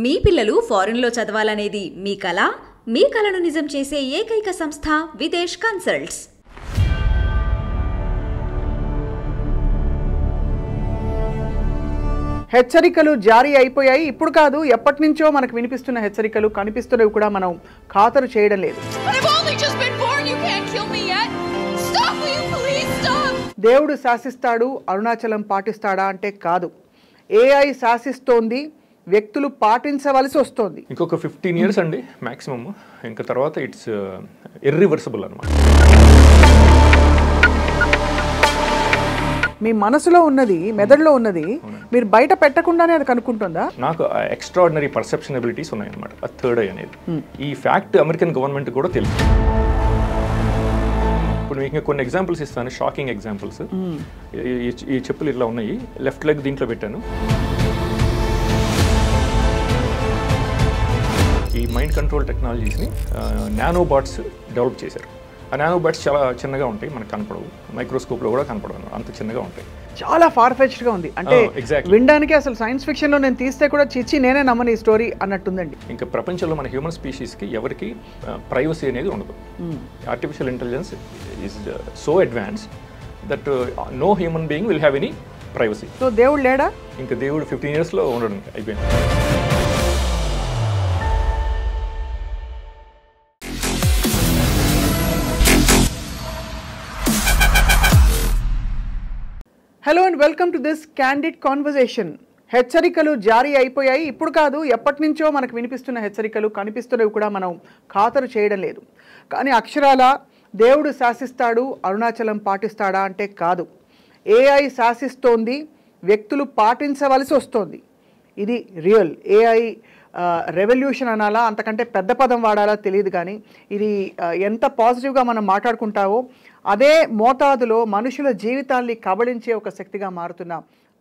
మీ పిల్లలు ఫారెన్లో చదవాలనేది మీ కల? మీ కలను నిజం చేసే ఏకైక సంస్థ విదేశ్ కన్సల్ట్స్. హెచ్చరికలు జారీ అయిపోయాయి. ఇప్పుడు కాదు, ఎప్పటి నుంచో మనకు వినిపిస్తున్న హెచ్చరికలు కనిపిస్తున్నవి కూడా మనం ఖాతరు చేయడం లేదు. దేవుడు శాసిస్తాడు, అరుణాచలం పాటిస్తాడా అంటే కాదు. ఏఐ శాసిస్తోంది, వ్యక్తులు పాటించవలసి వస్తుంది. ఇంకొక 15 years అండి మ్యాక్సిమమ్. ఇంకా తర్వాత ఇట్స్ ఇర్రివర్సిబుల్ అనమాట. మీ మనసులో ఉన్నది, మెదడులో ఉన్నది మీరు బయట పెట్టకుండానే అది కనుక్కుంటుందా? నాకు ఎక్స్ట్రాడినరీ పర్సెప్షన్ ఎబిలిటీస్ ఉన్నాయన్నమాట. థర్డ్ ఐ అనేది ఈ ఫ్యాక్ట్ అమెరికన్ గవర్నమెంట్ కూడా తెలుసు. ఇప్పుడు మీకు కొన్ని ఎగ్జాంపుల్స్ ఇస్తాను, షాకింగ్ ఎగ్జాంపుల్స్. ఈ చెప్పులు ఇట్లా ఉన్నాయి, లెఫ్ట్ లెగ్ దీంట్లో పెట్టాను. ఈ మైండ్ కంట్రోల్ టెక్నాలజీస్ని నానోబాట్స్ డెవలప్ చేశారు. ఆ నానోబాట్స్ చాలా చిన్నగా ఉంటాయి, మనకు కనపడవు, మైక్రోస్కోప్లో కూడా కనపడవు, అంత చిన్నగా ఉంటాయి. చాలా ఫార్ఫెచ్డ్గా ఉంది. అంటే వినడానికి అసలు సైన్స్ ఫిక్షన్లో నేను తీస్తే కూడా చిచ్చి నేనే నమ్మని ఈ స్టోరీ అన్నట్టుందండి. ఇంకా ప్రపంచంలో మన హ్యూమన్ స్పీషీస్కి ఎవరికి ప్రైవసీ అనేది ఉండదు. Artificial intelligence is so advanced that no human being will have any privacy. So దేవుడు లేడా? ఇంకా దేవుడు 15 yearsలో ఉండడం అయిపోయింది. Hello and welcome to this candid conversation. హెచ్చరికలు జారీ అయిపోయాయి. ఇప్పుడు కాదు, ఎప్పటి నుంచో మనకు వినిపిస్తున్న హెచ్చరికలు కనిపిస్తున్నవి కూడా మనం ఖాతరు చేయడం లేదు. కానీ అక్షరాల దేవుడు శాసిస్తాడు, అరుణాచలం పాటిస్తాడా అంటే కాదు. ఏఐ శాసిస్తోంది, వ్యక్తులు పాటించవలసి వస్తోంది. ఇది రియల్. ఏఐ రెవల్యూషన్ అనాలా, అంతకంటే పెద్ద పదం వాడాలా తెలియదు. కానీ ఇది ఎంత పాజిటివ్గా మనం మాట్లాడుకుంటావో అదే మోతాదులో మనుషుల జీవితాల్ని కబళించే ఒక శక్తిగా మారుతున్న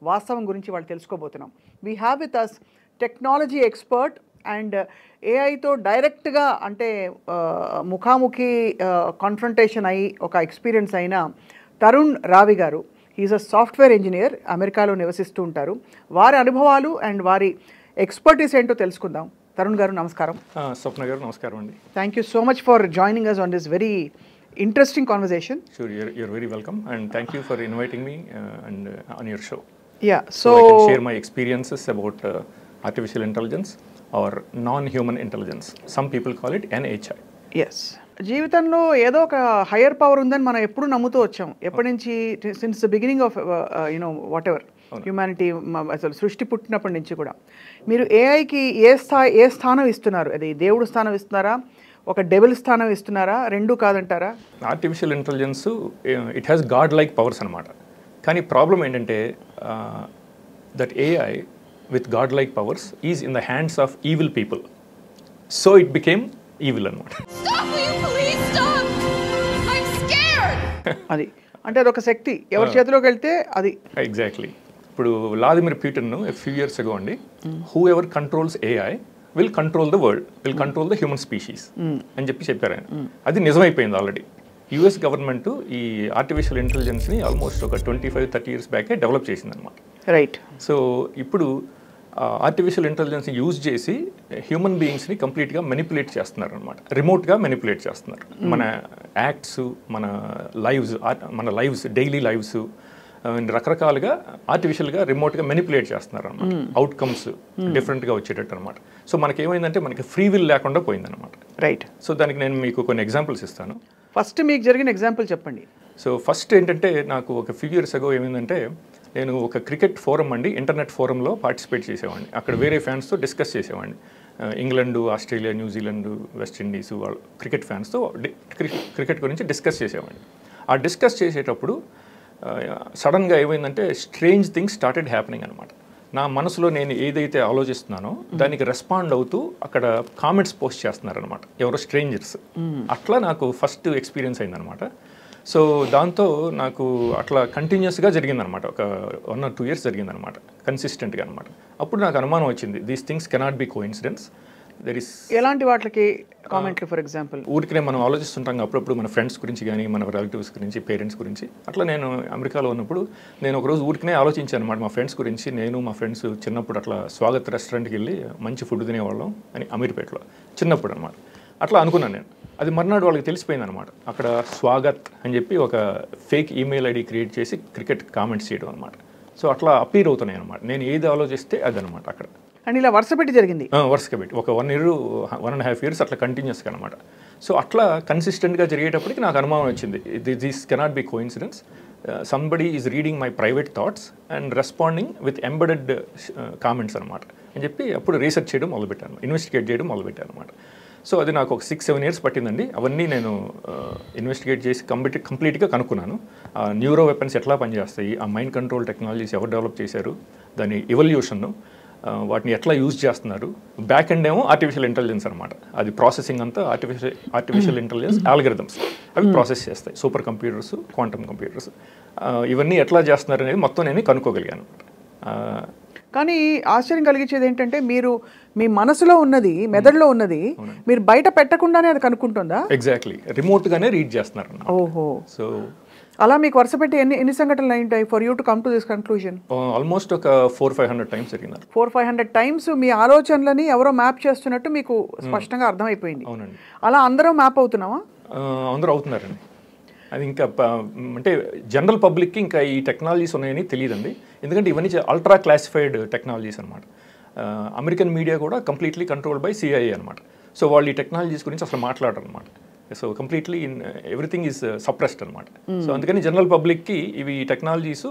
వాస్తవం గురించి వాళ్ళు తెలుసుకోబోతున్నాం. We have with us technology expert and ఏఐతో డైరెక్ట్గా అంటే ముఖాముఖి కాన్ఫ్రంటేషన్ అయ్యి ఒక ఎక్స్పీరియన్స్ అయిన తరుణ్ రావి గారు. ఈజ్ అ సాఫ్ట్వేర్ ఇంజనీర్, అమెరికాలో నివసిస్తూ ఉంటారు. వారి అనుభవాలు అండ్ వారి ఎక్స్పర్టీస్ ఏంటో తెలుసుకుందాం. తరుణ్ గారు నమస్కారం. స్వప్న గారు నమస్కారం అండి. Thank you so much for joining us on this very interesting conversation. Sure, you're very welcome and thank you for inviting me and on your show. Yeah, so I can share my experiences about artificial intelligence or non-human intelligence. Some people call it NHI. Yes. జీవితంలో ఏదో ఒక higher power ఉందని మనం ఎప్పుడు నమ్ముతూ వచ్చాం. ఎప్పటి నుంచి, since the beginning of what ever humanity, అసలు సృష్టి పుట్టినప్పటి నుంచి కూడా. మీరు ఏఐకి ఏ స్థానం ఇస్తున్నారు? అది దేవుడు స్థానం ఇస్తున్నారా, ఒక డెవిల్ స్థానం ఇస్తున్నారా, రెండూ కాదంటారా? Artificial intelligence it has God like powers అనమాట. కానీ ప్రాబ్లం ఏంటంటే that AI with God like powers is in the hands of evil people. So it became evil అనమాట. అది అంటే అదొక శక్తి ఎవరి చేతిలోకి వెళ్తే అది. ఎగ్జాక్ట్లీ. ఇప్పుడు Vladimir Putin few years ago అండి, who ever controls AI will control the world, will control the human species అని చెప్పారు ఆయన. అది నిజమైపోయింది ఆల్రెడీ. యుఎస్ గవర్నమెంట్ ఈ ఆర్టిఫిషియల్ ఇంటెలిజెన్స్ని ఆల్మోస్ట్ ఒక 25-30 years బ్యాకే డెవలప్ చేసింది అనమాట. రైట్. సో ఇప్పుడు ఆర్టిఫిషియల్ ఇంటెలిజెన్స్ యూజ్ చేసి హ్యూమన్ బీయింగ్స్ని కంప్లీట్గా మెనిపులేట్ చేస్తున్నారు అనమాట. రిమోట్గా మెనిపులేట్ చేస్తున్నారు. మన యాక్ట్స్, మన లైవ్స్, డైలీ లైవ్స్ రకరకాలుగా ఆర్టిఫిషియల్గా రిమోట్గా మెనిపులేట్ చేస్తున్నారు అనమాట. అవుట్కమ్స్ డిఫరెంట్గా వచ్చేటట్టు అనమాట. సో మనకేమైందంటే మనకి ఫ్రీ విల్ లేకుండా పోయిందనమాట. రైట్. సో దానికి నేను మీకు కొన్ని ఎగ్జాంపుల్స్ ఇస్తాను. ఫస్ట్ మీకు జరిగిన ఎగ్జాంపుల్ చెప్పండి. సో ఫస్ట్ ఏంటంటే నాకు ఒక ఫ్యూ ఇయర్స్ అగో ఏమైందంటే, నేను ఒక క్రికెట్ ఫోరం అండి, ఇంటర్నెట్ ఫోరంలో పార్టిసిపేట్ చేసేవాడిని. అక్కడ వేరే ఫ్యాన్స్తో డిస్కస్ చేసేవాడిని. ఇంగ్లాండ్, ఆస్ట్రేలియా, న్యూజిలాండ్, వెస్టిండీస్ వాళ్ళు క్రికెట్ ఫ్యాన్స్తో క్రికెట్ గురించి డిస్కస్ చేసేవాడిని. ఆ డిస్కస్ చేసేటప్పుడు సడన్గా ఏమైందంటే స్ట్రేంజ్ థింగ్స్ స్టార్టెడ్ హ్యాపెనింగ్ అనమాట. నా మనసులో నేను ఏదైతే ఆలోచిస్తున్నానో దానికి రెస్పాండ్ అవుతూ అక్కడ కామెంట్స్ పోస్ట్ చేస్తున్నారనమాట ఎవరో స్ట్రేంజర్స్. అట్లా నాకు ఫస్ట్ ఎక్స్పీరియన్స్ అయిందనమాట. సో దాంతో నాకు అట్లా కంటిన్యూస్గా జరిగిందనమాట. ఒక 1 or 2 years జరిగిందనమాట, కన్సిస్టెంట్గా అనమాట. అప్పుడు నాకు అనుమానం వచ్చింది, these things cannot be coincidence. There is ఎలాంటి వాటికి కామెంట్లు ఫర్ ఎగ్జాంపుల్? ఊరికనే మనం ఆలోచిస్తుంటాం అప్పుడప్పుడు మన ఫ్రెండ్స్ గురించి కానీ మన రిలేటివ్స్ గురించి, పేరెంట్స్ గురించి. అట్లా నేను అమెరికాలో ఉన్నప్పుడు నేను ఒకరోజు ఊరికనే ఆలోచించాను అనమాట మా ఫ్రెండ్స్ గురించి. నేను మా ఫ్రెండ్స్ చిన్నప్పుడు అట్లా స్వాగత్ రెస్టారెంట్కి వెళ్ళి మంచి ఫుడ్ తినేవాళ్ళం అని అమీర్పేటలో చిన్నప్పుడు అనమాట. అట్లా అనుకున్నాను నేను. అది మర్నాడు వాళ్ళకి తెలిసిపోయింది అనమాట. అక్కడ స్వాగత్ అని చెప్పి ఒక ఫేక్ ఈమెయిల్ ఐడి క్రియేట్ చేసి క్రికెట్ కామెంట్స్ చేయడం అనమాట. సో అట్లా అపీర్ అవుతున్నాయి అనమాట. నేను ఏది ఆలోచిస్తే అదనమాట అక్కడ. అండ్ ఇలా వరుస పెట్టి జరిగింది? వరుసగా పెట్టి ఒక 1 year 1.5 years అట్లా కంటిన్యూస్గా అనమాట. సో అట్లా కన్సిస్టెంట్గా జరిగేటప్పటికి నాకు అనుమానం వచ్చింది, this cannot be coincidence. Somebody is reading my private thoughts and responding with embedded comments అనమాట అని చెప్పి అప్పుడు రీసెర్చ్ చేయడం మొదలుపెట్టాను, ఇన్వెస్టిగేట్ చేయడం మొదలుపెట్టాను అనమాట. సో అది నాకు ఒక 6-7 years పట్టిందండి. అవన్నీ నేను ఇన్వెస్టిగేట్ చేసి కంప్లీట్గా కనుక్కున్నాను. న్యూరో వెపన్స్ ఎట్లా పనిచేస్తాయి, ఆ మైండ్ కంట్రోల్ టెక్నాలజీస్ ఎవరు డెవలప్ చేశారు, దాని ఎవల్యూషన్ను, వాటిని ఎట్లా యూజ్ చేస్తున్నారు. బ్యాక్ ఎండ్ ఏమో ఆర్టిఫిషియల్ ఇంటెలిజెన్స్ అనమాట. అది ప్రాసెసింగ్ అంతా ఆర్టిఫిషియల్ ఇంటెలిజెన్స్ ఆల్గరిథమ్స్ అవి ప్రాసెస్ చేస్తాయి. సూపర్ కంప్యూటర్స్, క్వాంటమ్ కంప్యూటర్స్, ఇవన్నీ ఎట్లా చేస్తున్నారు అనేది మొత్తం నేను కనుక్కోగలిగాను. కానీ ఆశ్చర్యం కలిగించేది ఏంటంటే మీరు మీ మనసులో ఉన్నది, మెదడులో ఉన్నది మీరు బయట పెట్టకుండానే అది కనుక్కుంటుందా? ఎగ్జాక్ట్లీ, రిమోట్గానే రీడ్ చేస్తున్నారు. ఓహో. సో అలా మీకు వరుస పెట్టి ఎన్ని సంఘటనలు అయింటాయి for you to come to this conclusion? Almost ఒక 400-500 times జరిగింది. 400-500 times మీ ఆలోచనలని ఎవరో మ్యాప్ చేస్తున్నట్టు మీకు స్పష్టంగా అర్థమైపోయింది. అవునండి. అలా అందరూ మ్యాప్ అవుతున్నావా? అందరూ అవుతున్నారండి. అది ఇంకా అంటే జనరల్ పబ్లిక్కి ఇంకా ఈ టెక్నాలజీస్ ఉన్నాయని తెలియదండి. ఎందుకంటే ఇవన్నీ అల్ట్రా క్లాసిఫైడ్ టెక్నాలజీస్ అనమాట. అమెరికన్ మీడియా కూడా కంప్లీట్లీ కంట్రోల్డ్ బై CIA అనమాట. సో వాళ్ళు ఈ టెక్నాలజీస్ గురించి అసలు మాట్లాడరు అనమాట. So completely everything is suppressed అనమాట. సో అందుకని జనరల్ పబ్లిక్కి ఇవి టెక్నాలజీస్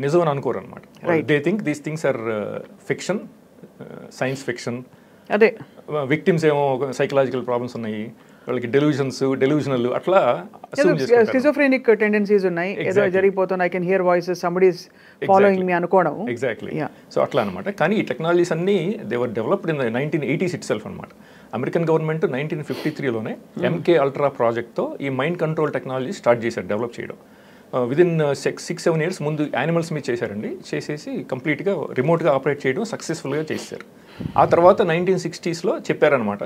నిజం అని అనుకోరు అనమాట. They think these things are fiction, science fiction. అదే విక్టిమ్స్ ఏమో సైకలాజికల్ ప్రాబ్లమ్స్ ఉన్నాయి, వాళ్ళకి డెల్యూజనల్ అట్లా స్కిజోఫ్రెనిక్ టెండెన్సీస్ ఉన్నాయి, ఏదో జరిగిపోతుంది, I can hear voices, somebody is following మీ అనుకోవడం. ఎగ్జాక్ట్లీ. సో అట్లా అనమాట. కానీ ఈ టెక్నాలజీస్ అన్నీ they were developed in the 1980s it self అనమాట. అమెరికన్ గవర్నమెంట్ 1953లోనే MK అల్ట్రా ప్రాజెక్ట్తో ఈ మైండ్ కంట్రోల్ టెక్నాలజీ స్టార్ట్ చేశారు, డెవలప్ చేయడం. విదిన్ 6-7 years ముందు యానిమల్స్ మీద చేశారండి. చేసేసి కంప్లీట్గా రిమోట్గా ఆపరేట్ చేయడం సక్సెస్ఫుల్గా చేశారు. ఆ తర్వాత 1960sలో చెప్పారనమాట,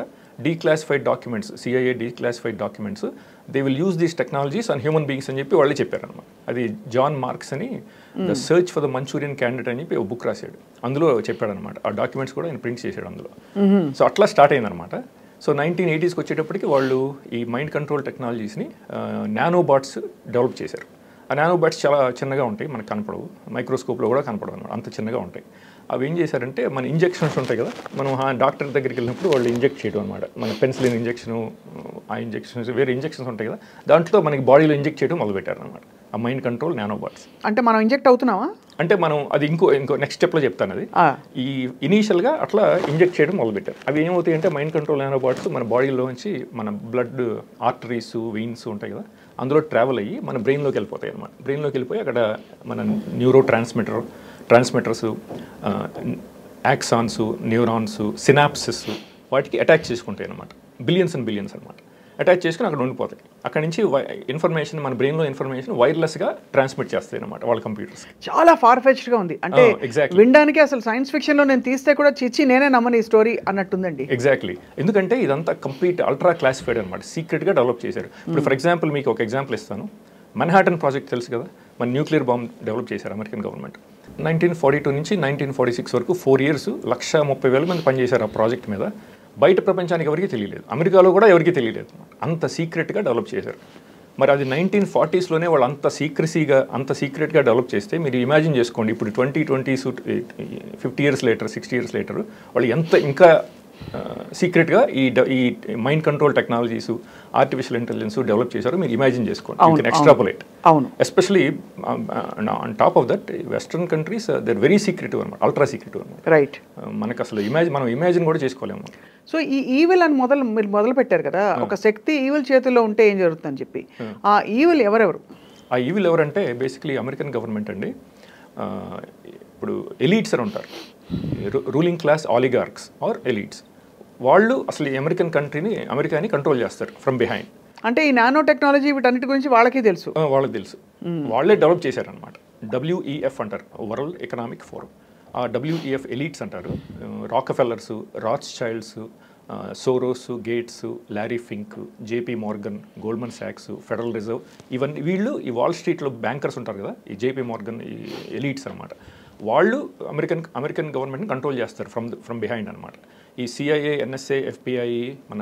declassified documents, CIA declassified documents, they will use these technologies on human beings అని చెప్పి వాళ్ళే చెప్పారనమాట. అది జాన్ మార్క్స్ అని the search for the Manchurian candidate అని చెప్పి ఒక బుక్ రాశాడు. అందులో చెప్పాడనమాట. ఆ డాక్యుమెంట్స్ కూడా ఆయన ప్రింట్ చేశాడు అందులో. సో అట్లా స్టార్ట్ అయిందనమాట. సో 1980sకి వచ్చేటప్పటికి వాళ్ళు ఈ మైండ్ కంట్రోల్ టెక్నాలజీస్ని నానోబాట్స్ డెవలప్ చేశారు. ఆ నానోబాట్స్ చాలా చిన్నగా ఉంటాయి, మనకు కనపడవు, మైక్రోస్కోప్లో కూడా కనపడవు అనమాట, అంత చిన్నగా ఉంటాయి. అవి ఏం చేశారంటే మన ఇంజెక్షన్స్ ఉంటాయి కదా, మనం డాక్టర్ దగ్గరికి వెళ్ళినప్పుడు వాళ్ళు ఇంజెక్ట్ చేయడం అనమాట. మన పెన్సిలిన్ ఇంజెక్షను, ఆ ఇంజెక్షన్స్, వేరే ఇంజెక్షన్స్ ఉంటాయి కదా, దాంట్లో మనకి బాడీలో ఇంజెక్ట్ చేయడం మొదలుపెట్టారు అనమాట ఆ మైండ్ కంట్రోల్ నానోబాట్స్. అంటే మనం ఇంజెక్ట్ అవుతున్నావా? అంటే మనం అది ఇంకో నెక్స్ట్ స్టెప్లో చెప్తాను. అది ఈ ఇనీషియల్గా అట్లా ఇంజెక్ట్ చేయడం మొదలుపెట్టారు. అవి ఏమవుతాయి అంటే మైండ్ కంట్రోల్ నానోబాట్స్ మన బాడీలోంచి మన బ్లడ్ ఆర్టరీస్, వెయిన్స్ ఉంటాయి కదా, అందులో ట్రావెల్ అయ్యి మన బ్రెయిన్లోకి వెళ్ళిపోతాయి అనమాట. బ్రెయిన్లోకి వెళ్ళిపోయి అక్కడ మన neuro transmitters, axons, neurons, synopsis వాటికి అటాచ్ చేసుకుంటాయి అనమాట. బిలియన్స్ అండ్ బిలియన్స్ అనమాట. అటాచ్ చేసుకుని అక్కడ ఉండిపోతాయి. అక్కడ నుంచి ఇన్ఫర్మేషన్, మన బ్రెయిన్లో ఇన్ఫర్మేషన్ వైర్లెస్గా ట్రాన్స్మిట్ చేస్తాయి అనమాట వాళ్ళ కంప్యూటర్స్. చాలా ఫార్ఫెచ్డ్గా ఉంది. అంటే వినడానికి అసలు సైన్స్ ఫిక్షన్లో నేను తీస్తే కూడా చిచ్చి నేనే నమ్మని ఈ స్టోరీ అన్నట్టుందండి. ఎగ్జాక్ట్లీ. ఎందుకంటే ఇదంతా కంప్లీట్ అల్ట్రా క్లాసిఫైడ్ అనమాట, సీక్రెట్గా డెవలప్ చేశారు. ఇప్పుడు ఫర్ ఎగ్జాంపుల్ మీకు ఒక ఎగ్జాంపుల్ ఇస్తాను. మన్హాటన్ ప్రాజెక్ట్ తెలుసు కదా, మన న్యూక్లియర్ బాంబ్ డెవలప్ చేశారు అమెరికన్ గవర్నమెంట్. 1942 నుంచి 1946 వరకు 4 years 130,000 మంది పనిచేశారు ఆ ప్రాజెక్ట్ మీద. బయట ప్రపంచానికి ఎవరికీ తెలియలేదు, అమెరికాలో కూడా ఎవరికీ తెలియలేదు, అంత సీక్రెట్గా డెవలప్ చేశారు. మరి అది 1940sలోనే వాళ్ళు అంత సీక్రెట్గా డెవలప్ చేస్తే మీరు ఇమాజిన్ చేసుకోండి, ఇప్పుడు 2020s 50 years later, 60 years later వాళ్ళు ఎంత ఇంకా సీక్రెట్గా ఈ mind control technologies, artificial intelligence develop చేశారు. మీరు ఇమాజిన్ చేసుకోండి, ఎక్స్ట్రాపులేట్. అవును. Especially on top of that western countries they are very secretive అనమాట, అల్ట్రా సీక్రెటివ్ అనమాట. రైట్. మనకు అసలు మనం ఇమాజిన్ కూడా చేసుకోలేము. సో ఈ ఈవిల్ అని మీరు మొదలు పెట్టారు కదా, ఒక శక్తి ఈవిల్ చేతుల్లో ఉంటే ఏం జరుగుతుందని చెప్పి, ఆ ఈవిల్ ఎవరెవరు? ఆ ఈవిల్ ఎవరంటే బేసిక్లీ అమెరికన్ గవర్నమెంట్ అండి. ఇప్పుడు ఎలీట్స్ అని ఉంటారు, రూలింగ్ క్లాస్ ఆలిగార్క్స్ ఆర్ ఎలీట్స్. వాళ్ళు అసలు అమెరికాని కంట్రోల్ చేస్తారు ఫ్రమ్ బిహైండ్. అంటే ఈ నానో టెక్నాలజీ వీటన్నిటి గురించి వాళ్ళకి తెలుసు. వాళ్ళే డెవలప్ చేశారనమాట. WEF అంటారు, వరల్డ్ ఎకనామిక్ ఫోరం. ఆ WEF ఎలీట్స్ అంటారు, Rockefellers, Rothschilds, Soros, Gates, Larry Fink, JP Morgan, Goldman సాక్స్, ఫెడరల్ రిజర్వ్, ఇవన్నీ వీళ్ళు ఈ వాల్ స్ట్రీట్లో బ్యాంకర్స్ ఉంటారు కదా, ఈ JP మోర్గన్ ఈ ఎలీట్స్ అనమాట. వాళ్ళు అమెరికన్ గవర్నమెంట్ని కంట్రోల్ చేస్తారు ఫ్రమ్ బిహైండ్ అనమాట. ఈ CIA, NSA, FBI, మన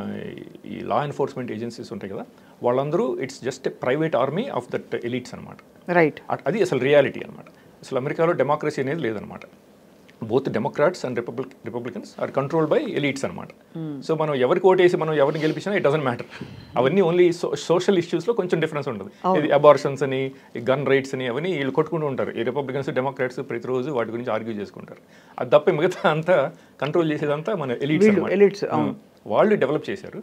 ఈ లా ఎన్ఫోర్స్మెంట్ ఏజెన్సీస్ ఉంటాయి కదా, వాళ్ళందరూ it's just a private army of that elites అనమాట. రైట్. అది అసలు రియాలిటీ అనమాట. అసలు అమెరికాలో డెమోక్రసీ అనేది లేదనమాట. Both Democrats and Republicans are controlled by elites అనమాట. సో మనం ఎవరికి ఓటేసి మనం ఎవరిని గెలిపించినా ఇట్ డజంట్ మ్యాటర్. అవన్నీ ఓన్లీ సోషల్ ఇష్యూస్లో కొంచెం డిఫరెన్స్ ఉంటుంది. ఇది అబార్షన్స్ అని, గన్ రైట్స్ అని, అవన్నీ వీళ్ళు కొట్టుకుంటూ ఉంటారు. ఈ రిపబ్లికన్స్, డెమోక్రాట్స్ ప్రతిరోజు వాటి గురించి ఆర్గ్యూ చేసుకుంటారు. అది తప్ప మిగతా అంతా కంట్రోల్ చేసేదంతా మన ఎలీట్స్. వాళ్ళు డెవలప్ చేశారు.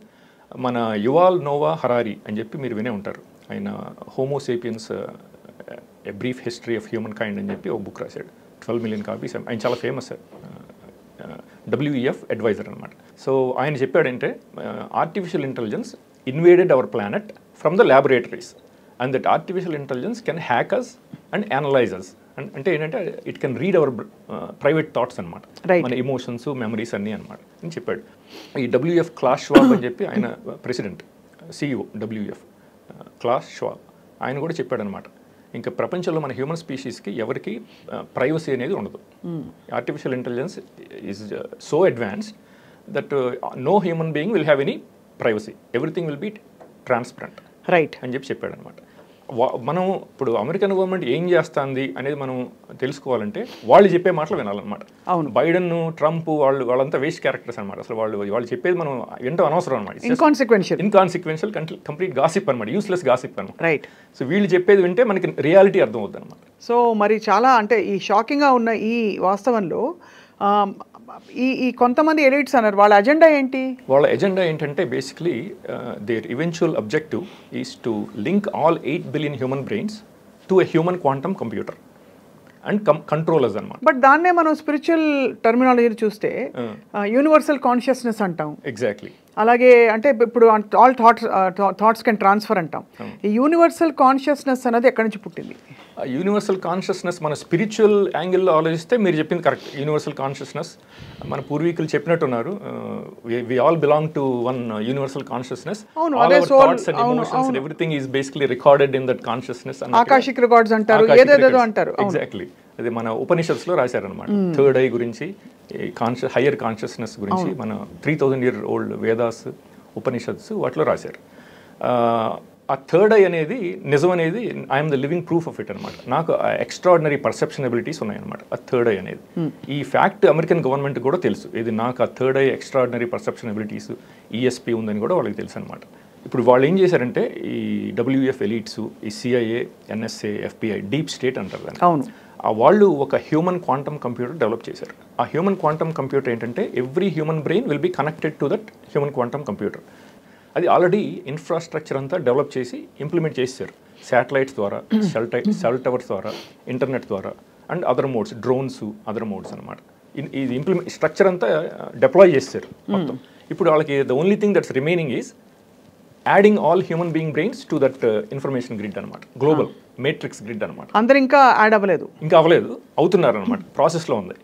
మన యువాల్ నోవా హరారీ అని చెప్పి మీరు వినే ఉంటారు. ఆయన Homo sapiens a brief history of human kind అని చెప్పి ఒక బుక్ రాశాడు. 12 million కాపీస్. ఆయన చాలా ఫేమస్ WEF అడ్వైజర్ అనమాట. సో ఆయన చెప్పాడంటే artificial intelligence invaded our planet from the laboratories and that artificial intelligence can hack us and analyse us. అంటే ఏంటంటే it can read our private thoughts అనమాట, మన ఎమోషన్స్, మెమరీస్ అన్నీ అనమాట అని చెప్పాడు. ఈ WEF క్లాస్ షవాబ్ అని చెప్పి ఆయన ప్రెసిడెంట్, CEO WEF క్లాస్ షవాబ్, ఆయన కూడా చెప్పాడు అనమాట. ఇంకా ప్రపంచంలో మన హ్యూమన్ స్పీషీస్కి ఎవరికి ప్రైవసీ అనేది ఉండదు. Artificial intelligence is so advanced that no human being will have any privacy, everything will be transparent right అని చెప్పాడు అనమాట. మనం ఇప్పుడు అమెరికన్ గవర్నమెంట్ ఏం చేస్తుంది అనేది మనం తెలుసుకోవాలంటే వాళ్ళు చెప్పే మాటలు వినాలన్నమాట. అవును. బైడెన్, ట్రంప్ వాళ్ళంతా వేస్ట్ క్యారెక్టర్స్ అనమాట. అసలు వాళ్ళు చెప్పేది మనం వింటూ అనవసరం అనమాట. ఇన్కాన్సిక్వెన్షియల్ కంప్లీట్ గాసిప్ అనమాట, యూస్లెస్ గాసిప్ అనమాట. రైట్. సో వీళ్ళు చెప్పేది వింటే మనకి రియాలిటీ అర్థం అవుతుంది అనమాట. సో మరి చాలా అంటే ఈ షాకింగ్గా ఉన్న ఈ వాస్తవంలో ఈ కొంతమంది ఎలిట్స్ అన్నారు, వాళ్ళ ఎజెండా ఏంటి? వాళ్ళ ఎజెండా ఏంటంటే basically their eventual objective is to link all 8 billion human brains to a human quantum computer and controllers అనమాట. బట్ దాన్నే మనం స్పిరిచువల్ టర్మినాలజీ చూస్తే యూనివర్సల్ కాన్షియస్నెస్ అంటాం. ఎగ్జాక్ట్లీ. అలాగే అంటే ఇప్పుడు ఆల్ థాట్స్ కెన్ ట్రాన్స్ఫర్ అంటాం. ఈ యూనివర్సల్ కాన్షియస్నెస్ అనేది ఎక్కడి నుంచి పుట్టింది? యూనివర్సల్ కాన్షియస్నెస్ మన స్పిరిచువల్ యాంగిల్లో ఆలోచిస్తే మీరు చెప్పింది కరెక్ట్. యూనివర్సల్ కాన్షియస్నెస్ మన పూర్వీకులు చెప్పినట్టున్నారు, we all belong to one universal consciousness. Everything is basically recorded in that consciousness. Akashic records అంటారు, ఏదేదో అంటారు. ఎగ్జాక్ట్లీ. అది మన ఉపనిషత్స్లో రాశారనమాట. థర్డ్ ఐ గురించి, హయ్యర్ కాన్షియస్నెస్ గురించి మన 3000 year old వేదాస్, ఉపనిషత్స్ వాటిలో రాశారు. ఆ థర్డ్ ఐ అనేది నిజం అనేది I'm the living proof of it అనమాట. నాకు ఎక్స్ట్రాడినరీ పర్సెప్షన్ ఎబిలిటీస్ ఉన్నాయన్నమాట ఆ థర్డ్ ఐ అనేది. ఈ ఫ్యాక్ట్ అమెరికన్ గవర్నమెంట్ కూడా తెలుసు, ఇది నాకు ఆ third I extraordinary perception abilities ESP ఉందని కూడా వాళ్ళకి తెలుసు అనమాట. ఇప్పుడు వాళ్ళు ఏం చేశారంటే ఈ WEF ఎలీట్స్, ఈ CIA, NSA, FBI, deep state అంటారు దాన్ని. అవును. వాళ్ళు ఒక హ్యూమన్ క్వాంటమ్ కంప్యూటర్ డెవలప్ చేశారు. ఆ హ్యూమన్ క్వాంటమ్ కంప్యూటర్ ఏంటంటే every human brain will be connected to that human quantum computer. అది ఆల్రెడీ ఇన్ఫ్రాస్ట్రక్చర్ అంతా డెవలప్ చేసి ఇంప్లిమెంట్ చేశారు. శాటిలైట్స్ ద్వారా, సెల్ టవర్స్ ద్వారా, ఇంటర్నెట్ ద్వారా and other modes, drones, other modes అనమాట. ఇది స్ట్రక్చర్ అంతా డిప్లాయ్ చేశారు మొత్తం. ఇప్పుడు వాళ్ళకి the only thing that's remaining is adding all human being brains to that information grid అనమాట, గ్లోబల్ మేట్రిక్స్ గ్రిడ్ అనమాట. అందరూ ఇంకా యాడ్ అవ్వలేదు, అవుతున్నారు అనమాట, ప్రాసెస్లో ఉంది.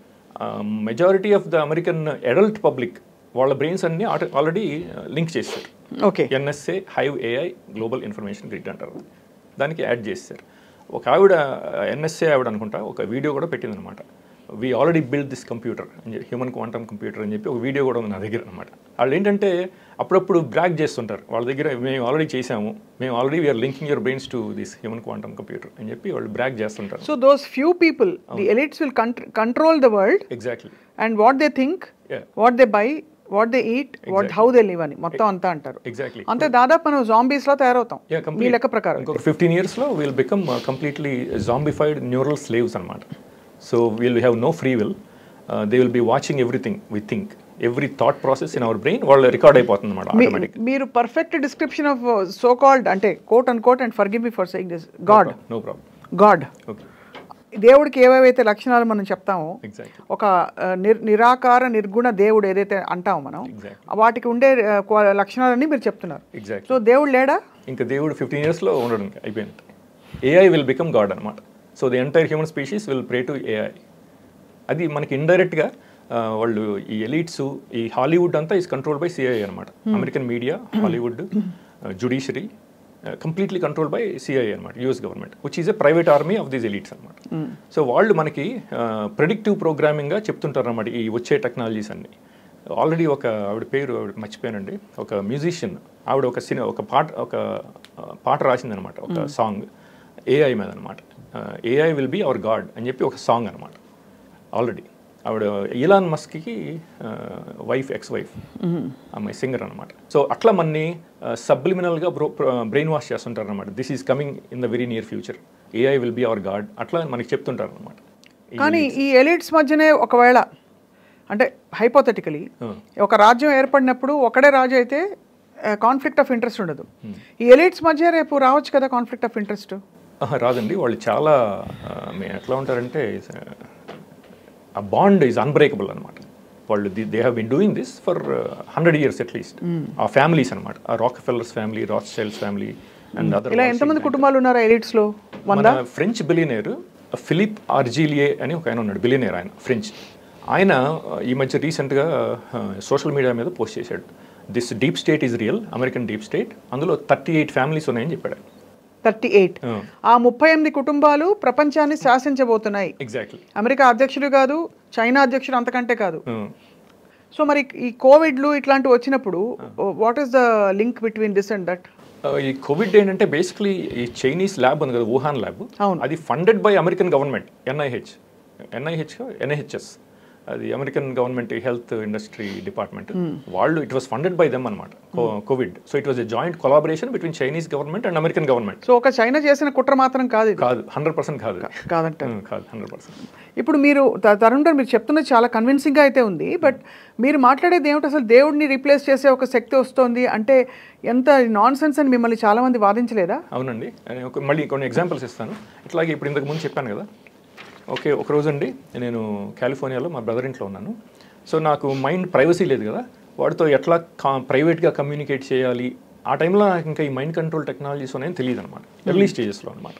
Majority of the American adult public వాళ్ళ బ్రెయిన్స్ అన్ని ఆల్రెడీ లింక్ చేశారు. Okay. NSA hive AI global information grid అంటారు, దానికి యాడ్ చేశారు. ఒక ఆవిడ NSA ఆవిడ అనుకుంటా ఒక వీడియో కూడా పెట్టింది అనమాట. We already build this computer అని చెప్పి, హ్యూమన్ క్వాంటమ్ కంప్యూటర్ అని చెప్పి ఒక వీడియో కూడా ఉంది నా దగ్గర అనమాట. వాళ్ళు ఏంటంటే అప్పుడప్పుడు బ్రాగ్ చేస్తుంటారు, వాళ్ళ దగ్గర మేము ఆల్రెడీ చేసాము, మేము already we are linking your brains to this human quantum computer అని చెప్పి వాళ్ళు బ్రాగ్ చేస్తుంటారు. So those few people, the elites will control the world. Exactly. And what they think, what they buy, what they eat, how they live అని మొత్తం అంతా అంటారు. Exactly. అంతే, దాదాపు మనం జాంబీస్ లో తయారవుతాం మీ లెక్క ప్రకారం. ఇంకొక 15 years లో will become completely zombified neural slaves అనమాట. So will have no free will. They will be watching everything we think, every thought process in our brain వాళ్ళు రికార్డ్ అయిపోతుంది అనమాట ఆటోమేటిక్. మీరు perfect description of so called అంటే quote and quote and forgive me for saying this God. No problem. God, దేవుడికి ఏవేవైతే లక్షణాలు మనం చెప్తామో, ఒక నిరాకార నిర్గుణ దేవుడు ఏదైతే అంటామో మనం, వాటికి ఉండే లక్షణాలన్నీ మీరు చెప్తున్నారు. సో దేవుడు లేడా? ఇంకా దేవుడు 15 years లో ఉండడం అయిపోయింది. AI విల్ బికమ్ గాడ్ అనమాట. So the entire human species will pray to AI. అది మనకి ఇండైరెక్ట్గా వాళ్ళు ఈ ఎలీట్స్ ఈ హాలీవుడ్ అంతా ఈజ్ కంట్రోల్ బై సిఐఏ అనమాట. American media, Hollywood, judiciary completely control by CIA అనమాట, US government, which is a private army of these elites అనమాట. సో వాళ్ళు మనకి ప్రెడిక్టివ్ ప్రోగ్రామింగ్గా చెప్తుంటారు అనమాట ఈ వచ్చే టెక్నాలజీస్ అన్ని. ఆల్రెడీ ఒక ఆవిడ పేరు మర్చిపోయానండి, ఒక మ్యూజిషియన్ ఆవిడ ఒక పాట రాసిందనమాట, ఒక సాంగ్ ఏఐ మీద అనమాట. AI will be our god అని చెప్పి ఒక సాంగ్ అనమాట. ఆల్రెడీ ఆవిడ ఇలాన్ మస్క్కి వైఫ్, ఎక్స్ వైఫ్, అమ్మాయి సింగర్ అనమాట. సో అట్లా మనని సబ్లిమినల్గా బ్రెయిన్ వాష్ చేస్తుంటారు అనమాట. This is coming in the very near future, AI will be our god అట్లా మనకి చెప్తుంటారు అనమాట. కానీ ఈ ఎలిట్స్ మధ్యనే ఒకవేళ అంటే హైపోథెటికలీ ఒక రాజ్యం ఏర్పడినప్పుడు ఒకడే రాజు అయితే కాన్ఫ్లిక్ట్ ఆఫ్ ఇంట్రెస్ట్ ఉండదు. ఈ ఎలిట్స్ మధ్య రేపు రావచ్చు కదా కాన్ఫ్లిక్ట్ ఆఫ్ ఇంట్రెస్ట్? రాదండి. వాళ్ళు చాలా ఎట్లా ఉంటారంటే ఆ బాండ్ ఈజ్ అన్బ్రేకబుల్ అనమాట. వాళ్ళు they have been doing this for 100 years at least. ఆ ఫ్యామిలీస్ అనమాట, ఆ Rockefellers family, Rothschilds family and other. ఇలా ఎంతమంది కుటుంబాలు ఉన్నారు ఎలిట్స్ లో? మన ఫ్రెంచ్ బిలియనేర్ ఫిలిప్ ఆర్జిలియే అని ఒక ఆయన ఉన్నాడు, బిలియనేర్, ఆయన ఫ్రెంచ్. ఆయన ఈ మధ్య రీసెంట్గా సోషల్ మీడియా మీద పోస్ట్ చేశాడు, this deep state is real, American deep state, అందులో 38 ఫ్యామిలీస్ ఉన్నాయని చెప్పాడు. 38. ఆ 38 కుటుంబాలు ప్రపంచాన్ని శాసించబోతున్నాయి. ఎగ్జాక్ట్లీ. అమెరికా అధ్యక్షుడు కాదు, చైనా అధ్యక్షుడు అంతకంటే కాదు. సో మరి ఈ కోవిడ్లు ఇట్లాంటివి వచ్చినప్పుడు what is the link between this and that? ఈ కోవిడ్ ఏంటంటే బేసిక్లీ ఈ చైనీస్ ల్యాబ్ ఉంది కదా, వుహాన్ ల్యాబ్, అది funded by American government, NIHS, అది American government health industry department వాళ్ళు, it was funded by them అనమాట Covid. So it was a joint collaboration between Chinese government and American government. So ఒక China చేసిన కుట్ర మాత్రం కాదు, 100% కాదు, కాదంట, కాదు 100%. ఇప్పుడు మీరు తరుణ్ గారు మీరు చెప్తున్నది చాలా కన్విన్సింగ్గా అయితే ఉంది, బట్ మీరు మాట్లాడేది ఏమిటి, అసలు దేవుడిని రీప్లేస్ చేసే ఒక శక్తి వస్తుంది అంటే ఎంత నాన్ సెన్స్ అని మిమ్మల్ని చాలా మంది వాదించలేదా? అవునండి, మళ్ళీ కొన్ని ఎగ్జాంపుల్స్ ఇస్తాను. ఇట్లాగే ఇప్పుడు ఇంతకు ముందు చెప్పాను కదా, ఒక రోజు అండి నేను కాలిఫోర్నియాలో మా బ్రదర్ ఇంట్లో ఉన్నాను. సో నాకు మైండ్ ప్రైవసీ లేదు కదా, వాడితో ఎట్లా ప్రైవేట్గా కమ్యూనికేట్ చేయాలి, ఆ టైంలో నాకు ఇంకా ఈ మైండ్ కంట్రోల్ టెక్నాలజీస్ ఉన్నాయని తెలియదు అనమాట, ఎర్లీ స్టేజెస్లో అనమాట.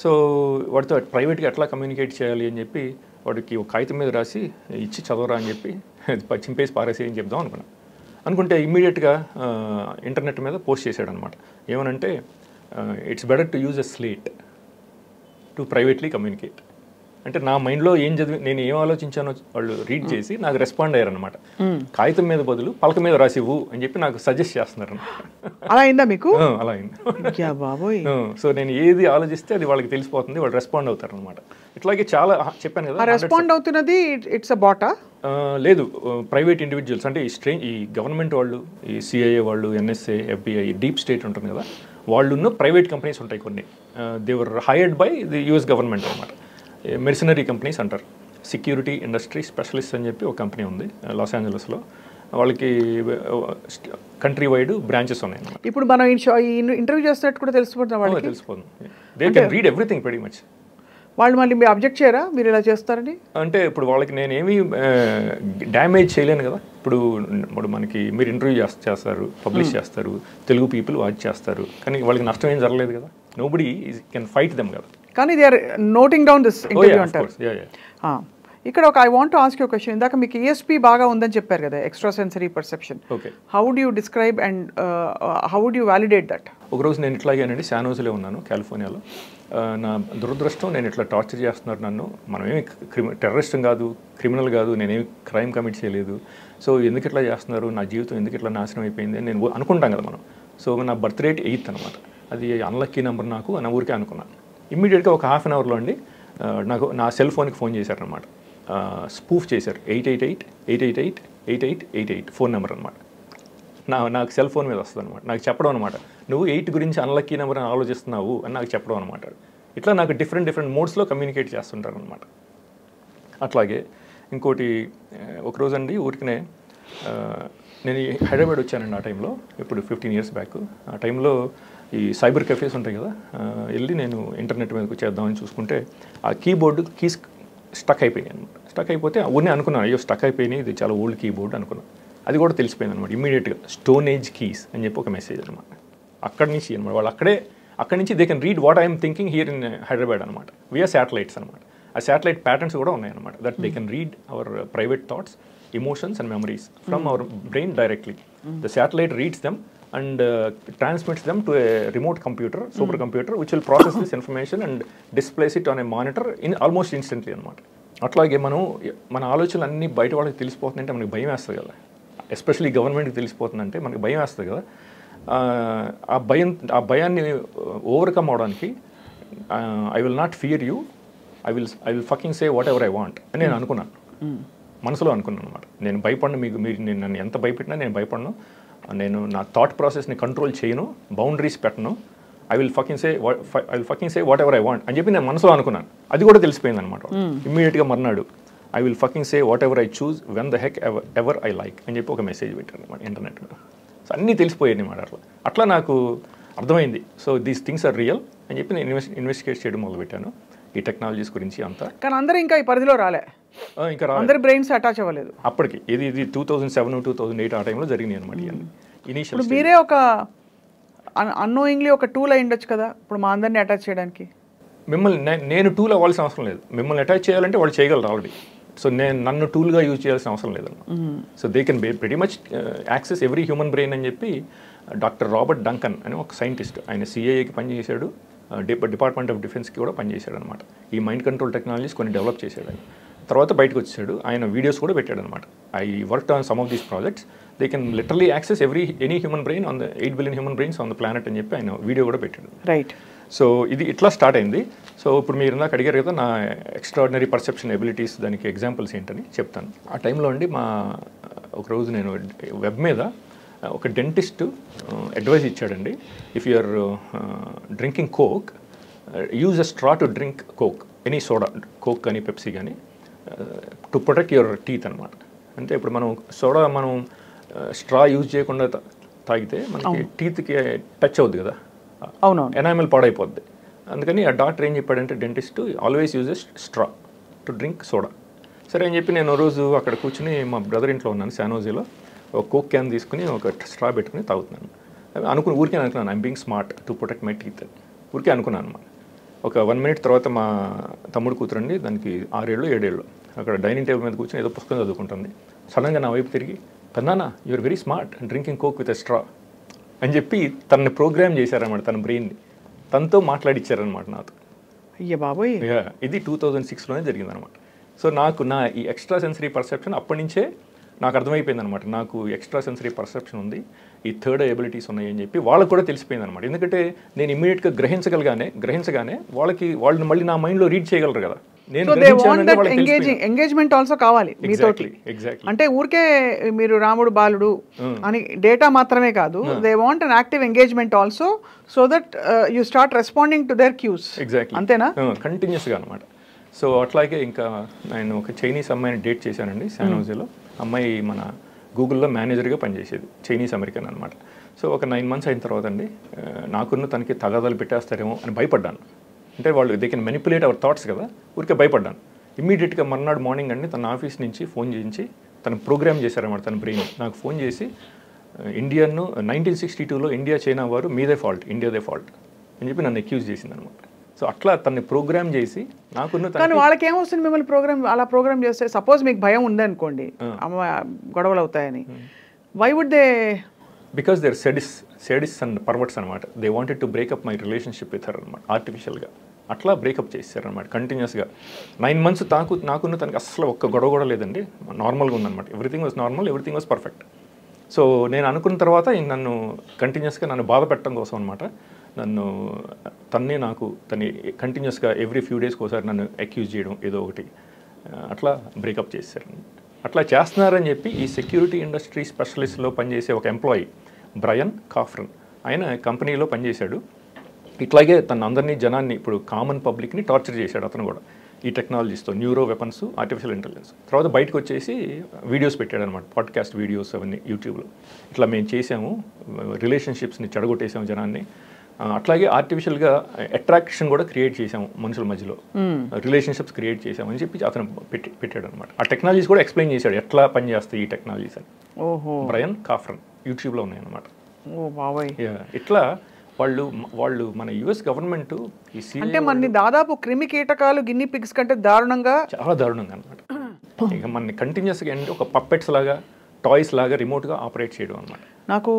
సో వాడితో ప్రైవేట్గా ఎట్లా కమ్యూనికేట్ చేయాలి అని చెప్పి వాడికి ఒక కాగితం మీద రాసి ఇచ్చి చదవరా అని చెప్పి చింపేసి పారేసి అని చెప్దాం అనుకుంటే ఇమ్మీడియట్గా ఇంటర్నెట్ మీద పోస్ట్ చేశాడు అనమాట. ఏమనంటే it's better to use a slate to privately communicate. అంటే నా మైండ్లో నేను ఏం ఆలోచించానో వాళ్ళు రీడ్ చేసి నాకు రెస్పాండ్ అయ్యారనమాట. కాగితం మీద బదులు పలక మీద రాసివ్వు అని చెప్పి నాకు సజెస్ట్ చేస్తున్నారు అనమాట. అలా అయిందా మీకు? అలా అయింది. సో నేను ఏది ఆలోచిస్తే అది వాళ్ళకి తెలిసిపోతుంది, వాళ్ళు రెస్పాండ్ అవుతారు అనమాట. ఇట్లాగే చాలా చెప్పాను కదా. రెస్పాండ్ అవుతున్నది ఇట్స్ అ బాటా? లేదు, ప్రైవేట్ ఇండివిజువల్స్ అంటే ఈ గవర్నమెంట్ వాళ్ళు, ఈ సిఐఏ వాళ్ళు, ఎన్ఎస్ఏ, ఎఫ్బిఐ, డీప్ స్టేట్ ఉంటుంది కదా, వాళ్ళున్న ప్రైవేట్ కంపెనీస్ ఉంటాయి కొన్ని, they're hired by the US government అనమాట. మెర్సనరీ కంపెనీస్ అంటారు, సెక్యూరిటీ ఇండస్ట్రీ స్పెషలిస్ట్ అని చెప్పి ఒక కంపెనీ ఉంది లాస్ ఏంజలస్లో. వాళ్ళకి కంట్రీ వైడ్ బ్రాంచెస్ ఉన్నాయి అన్నమాట. ఇప్పుడు మనం ఇంటర్వ్యూ చేస్తున్నట్టు కూడా తెలిసిపోతుంది వాళ్ళకి, తెలిసిపోతుంది. They can read everything very much. వాళ్ళు మళ్ళీ మీరు అబ్జెక్ట్ చేయరా మీరు ఇలా చేస్తారని? అంటే ఇప్పుడు వాళ్ళకి నేనేమి డ్యామేజ్ చేయలేను కదా. ఇప్పుడు మనకి మీరు ఇంటర్వ్యూ చేస్తారు, పబ్లిష్ చేస్తారు, తెలుగు పీపుల్ వాచ్ చేస్తారు, కానీ వాళ్ళకి నష్టం ఏం జరగలేదు కదా. నోబడీ కెన్ ఫైట్ దెమ్ కదా. కానీ they are noting down this interview అంటారు. ఇక్కడ ఒక I want to ask you question. ఇందాక మీకు ఈఎస్పీ బాగా ఉందని చెప్పారు కదా, extra sensory perception. How would you describe and how would you validate that? ఒకరోజు నేను ఇట్లాగేనండి శానోజులో ఉన్నాను కాలిఫోర్నియాలో. నా దురదృష్టం, నేను ఇట్లా టార్చర్ చేస్తున్నారు నన్ను. మనమేమి టెర్రరిస్ట్ కాదు, క్రిమినల్ కాదు, నేనేమి క్రైమ్ కమిట్ చేయలేదు. సో ఎందుకు ఇట్లా చేస్తున్నారు, నా జీవితం ఎందుకు ఇట్లా నాశనం అయిపోయింది అని నేను అనుకుంటాం కదా మనం. సో నా బర్త్ రేట్ 8 అనమాట, అది అన్లక్కీ నెంబర్ నాకు నా ఊరికే అనుకున్నాను. ఇమ్మీడియట్గా ఒక హాఫ్ అన్ అవర్లో అండి నాకు నా సెల్ ఫోన్కి ఫోన్ చేశారనమాట. స్పూఫ్ చేశారు, 888 ఫోన్ నెంబర్ అనమాట. నాకు సెల్ ఫోన్ మీద వస్తుంది అనమాట. నాకు చెప్పడం అనమాట, నువ్వు 8 గురించి అన్లక్కీ నెంబర్ అని ఆలోచిస్తున్నావు అని నాకు చెప్పడం అనమాట. ఇట్లా నాకు డిఫరెంట్ మోడ్స్లో కమ్యూనికేట్ చేస్తుంటారు అనమాట. అట్లాగే ఇంకోటి, ఒకరోజు అండి ఊరికనే నేను హైదరాబాద్ వచ్చానండి ఆ టైంలో, ఇప్పుడు 15 years బ్యాక్. ఆ టైంలో ఈ సైబర్ కెఫేస్ ఉంటాయి కదా, వెళ్ళి నేను ఇంటర్నెట్ మీదకి చేద్దామని చూసుకుంటే ఆ కీస్ స్టక్ అయిపోయాయి అనమాట. స్టక్ అయిపోతే ఉన్నే అనుకున్నాను, అయ్యో స్టక్ అయిపోయినాయి, ఇది చాలా ఓల్డ్ కీబోర్డ్ అనుకున్నాను. అది కూడా తెలిసిపోయింది అనమాట ఇమీడియట్గా. స్టోన్ ఏజ్ కీస్ అని చెప్పి ఒక మెసేజ్ అనమాట. అక్కడి నుంచి అనమాట వాళ్ళు అక్కడి నుంచి they can read what I'm thinking here in Hyderabad అనమాట, విఆర్ శాటిలైట్స్ అనమాట. ఆ శాటిలైట్ ప్యాటర్న్స్ కూడా ఉన్నాయన్నమాట that they can read our private thoughts emotions and memories from our brain directly the satellite reads them and transmits them to a remote computer, supercomputer, which will process this information and displace it on a monitor in almost instantly అనమాట. అట్లాగే మన ఆలోచనలు అన్నీ బయట వాళ్ళకి తెలిసిపోతుందంటే మనకి భయం వేస్తుంది కదా, ఎస్పెషల్లీ గవర్నమెంట్కి తెలిసిపోతుందంటే మనకి భయం వేస్తుంది కదా. ఆ భయాన్ని ఓవర్కమ్ అవడానికి I will not fear you, I will fucking say what ever I want అని నేను అనుకున్నాను, మనసులో అనుకున్నాను అనమాట. నేను భయపడను, మీరు నేను నన్ను ఎంత భయపెట్టినా నేను భయపడను, నేను నా థాట్ ప్రాసెస్ని కంట్రోల్ చేయను, బౌండరీస్ పెట్టను, I will fucking say what ever I want అని చెప్పి నేను మనసులో అనుకున్నాను. అది కూడా తెలిసిపోయింది అనమాట. ఇమ్మీడియట్గా మర్నాడు I will fucking say what ever I choose when the heck ever I like అని చెప్పి ఒక మెసేజ్ పెట్టాను అనమాట ఇంటర్నెట్ మీద. సో అన్నీ తెలిసిపోయాయి అనమాట. అట్లా నాకు అర్థమైంది. So these things are real అని చెప్పి నేను ఇన్వెస్టిగేట్ చేయడం మొదలుపెట్టాను ఈ టెక్నాలజీస్ గురించి అంతా. కానీ అందరూ ఇంకా ఈ పరిధిలో రాలే, ఇంకా అందరి బ్రెయిన్స్ అటాచ్ అవ్వలేదు అప్పటికి. ఇది 2007, 2008 ఆ టైంలో జరిగినాయి అనమాట ఇవన్నీ ఇనీషియల్. ఇప్పుడు మీరే ఒక అన్నోయింగ్లీ ఒక టూల్ అయి ఉండొచ్చు కదా ఇప్పుడు మా అందరినీ అటాచ్ చేయడానికి. నేను టూల్ అవ్వాల్సిన అవసరం లేదు. మిమ్మల్ని అటాచ్ చేయాలంటే వాళ్ళు చేయగలరు ఆల్రెడీ. సో నన్ను టూల్గా యూజ్ చేయాల్సిన అవసరం లేదన్నమాట. So they can very much access every human brain అని చెప్పి డాక్టర్ రాబర్ట్ డంకన్ అని ఒక సైంటిస్ట్, ఆయన సిఐఏకి పనిచేశాడు, డిపార్ట్మెంట్ ఆఫ్ డిఫెన్స్కి కూడా పనిచేశాడు అనమాట. ఈ మైండ్ కంట్రోల్ టెక్నాలజీస్ కొన్ని డెవలప్ చేశాడు ఆయన. తర్వాత బయటకు వచ్చాడు, ఆయన వీడియోస్ కూడా పెట్టాడు అనమాట. I work on some of these projects, they can literally access any human brain on the 8 billion human brains on the planet అని చెప్పి ఆయన వీడియో కూడా పెట్టాడు. రైట్. సో ఇది ఇట్లా స్టార్ట్ అయింది. సో ఇప్పుడు మీరు ఇందాక అడిగారు కదా నా ఎక్స్ట్రాడినరీ పర్సెప్షన్ ఎబిలిటీస్, దానికి ఎగ్జాంపుల్స్ ఏంటని చెప్తాను. ఆ టైంలో అండి ఒకరోజు నేను వెబ్ మీద ఒక డెంటిస్ట్ అడ్వైస్ ఇచ్చాడండి. If you are drinking Coke, use a straw to drink Coke, any soda, Coke కానీ పెప్సీ కానీ, టు ప్రొటెక్ట్ యువర్ టీత్ అనమాట. అంటే ఇప్పుడు సోడా స్ట్రా యూజ్ చేయకుండా తాగితే మనకి టీత్కి టచ్ అవుద్ది కదా, అవునవును, ఎనామిల్ పాడైపోద్ది. అందుకని ఆ డాక్టర్ ఏం చెప్పాడంటే dentist always uses straw to drink soda. సరే అని చెప్పి నేను రోజు అక్కడ కూర్చుని మా బ్రదర్ ఇంట్లో ఉన్నాను శానోజీలో, ఒక కోక్ క్యాన్ తీసుకుని ఒక స్ట్రా పెట్టుకుని తాగుతున్నాను. ఊరికే అనుకున్నాను I'm being smart to protect my teeth అని ఊరికే అనుకున్నాను అనమాట. ఒక 1 minute తర్వాత మా తమ్ముడు కూతురండి, దానికి 6 ఏళ్ళు 7 ఏళ్ళు, అక్కడ డైనింగ్ టేబుల్ మీద కూర్చొని ఏదో పుస్తకం చదువుకుంటుంది. సడన్గా నా వైపు తిరిగి, పెద్దనా you're very smart drinking Coke with a straw అని చెప్పి తనని ప్రోగ్రామ్ చేశారనమాట, తన బ్రెయిన్ని తనతో మాట్లాడిచ్చారనమాట నాతో. అయ్యే బాబోయ్. ఇది 2006లోనే జరిగిందనమాట. సో నాకు నా ఈ ఎక్స్ట్రా సెన్సరీ పర్సెప్షన్ అప్పటి నుంచే నాకు అర్థమైపోయింది అనమాట. నాకు ఎక్స్ట్రా సెన్సరీ పర్సెప్షన్ ఉంది, ఈ థర్డ్ ఎబిలిటీస్ ఉన్నాయి అని చెప్పి వాళ్ళకు కూడా తెలిసిపోయింది అనమాట. ఎందుకంటే నేను ఇమ్మీడియట్గా గ్రహించగానే వాళ్ళని మళ్ళీ నా మైండ్లో రీడ్ చేయగలరు కదా. ఎంగేజ్మెంట్ ఆల్సో కావాలి మీతోటి. అంటే ఊరికే మీరు రాముడు బాలుడు అని డేటా మాత్రమే కాదు, they want an active engagement also, so that you start responding to their cues. Exactly, అంతేనా? కంటిన్యూస్గా అనమాట. సో అట్లాగే ఇంకా నేను ఒక చైనీస్ అమ్మాయిని డేట్ చేశానండి శానోజీలో. అమ్మాయి మన గూగుల్లో మేనేజర్గా పనిచేసేది, చైనీస్ అమెరికన్ అనమాట. సో ఒక 9 months అయిన తర్వాత అండి నాకున్న తనకి తగాదాలు పెట్టేస్తారేమో అని భయపడ్డాను. అంటే వాళ్ళు they can manipulate our thoughts కదా, ఊరికే భయపడ్డాను. ఇమ్మీడియట్గా మర్నాడు మార్నింగ్ అండి తన ఆఫీస్ నుంచి ఫోన్ చేయించి తను ప్రోగ్రామ్ చేశారన్నమాట. తన బ్రెయిన్ నాకు ఫోన్ చేసి, ఇండియాను 1962లో ఇండియా చైనా వారు మీదే ఫాల్ట్, ఇండియాదే ఫాల్ట్ అని చెప్పి నన్ను అక్యూజ్ చేసింది అనమాట. సో అట్లా తనని ప్రోగ్రామ్ చేసి నాకున్న. కానీ వాళ్ళకి ఏమొస్తుంది మిమ్మల్ని ప్రోగ్రామ్ చేస్తే? సపోజ్ మీకు భయం ఉందనుకోండి, గొడవలు అవుతాయని, why would they? Because they are sadists and perverts అనమాట. They wanted to break up my relationship with her అనమాట, ఆర్టిఫిషియల్గా అట్లా బ్రేకప్ చేశారనమాట కంటిన్యూస్గా. 9 months నాకున్న తనకి అసలు ఒక్క గొడవ కూడా లేదండి, నార్మల్గా ఉందన్నమాట. Everything was normal, everything was perfect. So నేను అనుకున్న తర్వాత నన్ను కంటిన్యూస్గా నన్ను బాధ పెట్టడం కోసం అనమాట, తన్ని కంటిన్యూస్గా ఎవ్రీ ఫ్యూ డేస్కి ఒకసారి నన్ను అక్యూజ్ చేయడం ఏదో ఒకటి, అట్లా బ్రేకప్ చేశారు. అట్లా చేస్తున్నారని చెప్పి ఈ సెక్యూరిటీ ఇండస్ట్రీ స్పెషలిస్ట్లో పనిచేసే ఒక ఎంప్లాయీ బ్రయన్ కాఫ్రన్, ఆయన కంపెనీలో పనిచేశాడు. ఇట్లాగే అందరినీ జనాన్ని, ఇప్పుడు కామన్ పబ్లిక్ని టార్చర్ చేశాడు అతను కూడా ఈ టెక్నాలజీస్తో, న్యూరో వెపన్స్, ఆర్టిఫిషియల్ ఇంటెలిజెన్స్. తర్వాత బయటకు వచ్చేసి వీడియోస్ పెట్టాడు అనమాట, పాడ్కాస్ట్ వీడియోస్ అవన్నీ యూట్యూబ్లో. ఇట్లా మేము చేసాము, రిలేషన్షిప్స్ని చెడగొట్టేసాము జనాన్ని, అట్లాగే ఆర్టిఫిషియల్గా అట్రాక్షన్ కూడా క్రియేట్ చేసాము మనుషుల మధ్యలో, రిలేషన్షిప్స్ క్రియేట్ చేసాము అని చెప్పి అతను పెట్టాడు అనమాట. ఆ టెక్నాలజీస్ కూడా ఎక్స్ప్లెయిన్ చేశాడు ఎట్లా పనిచేస్తాయి ఈ టెక్నాలజీస్ అని. బ్రయన్ కాఫ్రన్ యూట్యూబ్లో ఉన్నాయన్నమాట. ఇట్లా వాళ్ళు మన యుఎస్ గవర్నమెంట్ ఈ అంటే మన దాదాపు క్రిమి కీటకాలు గిన్ని పిగ్స్ కంటే దారుణంగా, చాలా దారుణంగా అనమాట. ఇక మనని కంటిన్యూస్గా ఏంటంటే ఒక పప్పెట్స్ లాగా, టాయ్స్ లాగా రిమోట్గా ఆపరేట్ చేయడం అనమాట. నాకు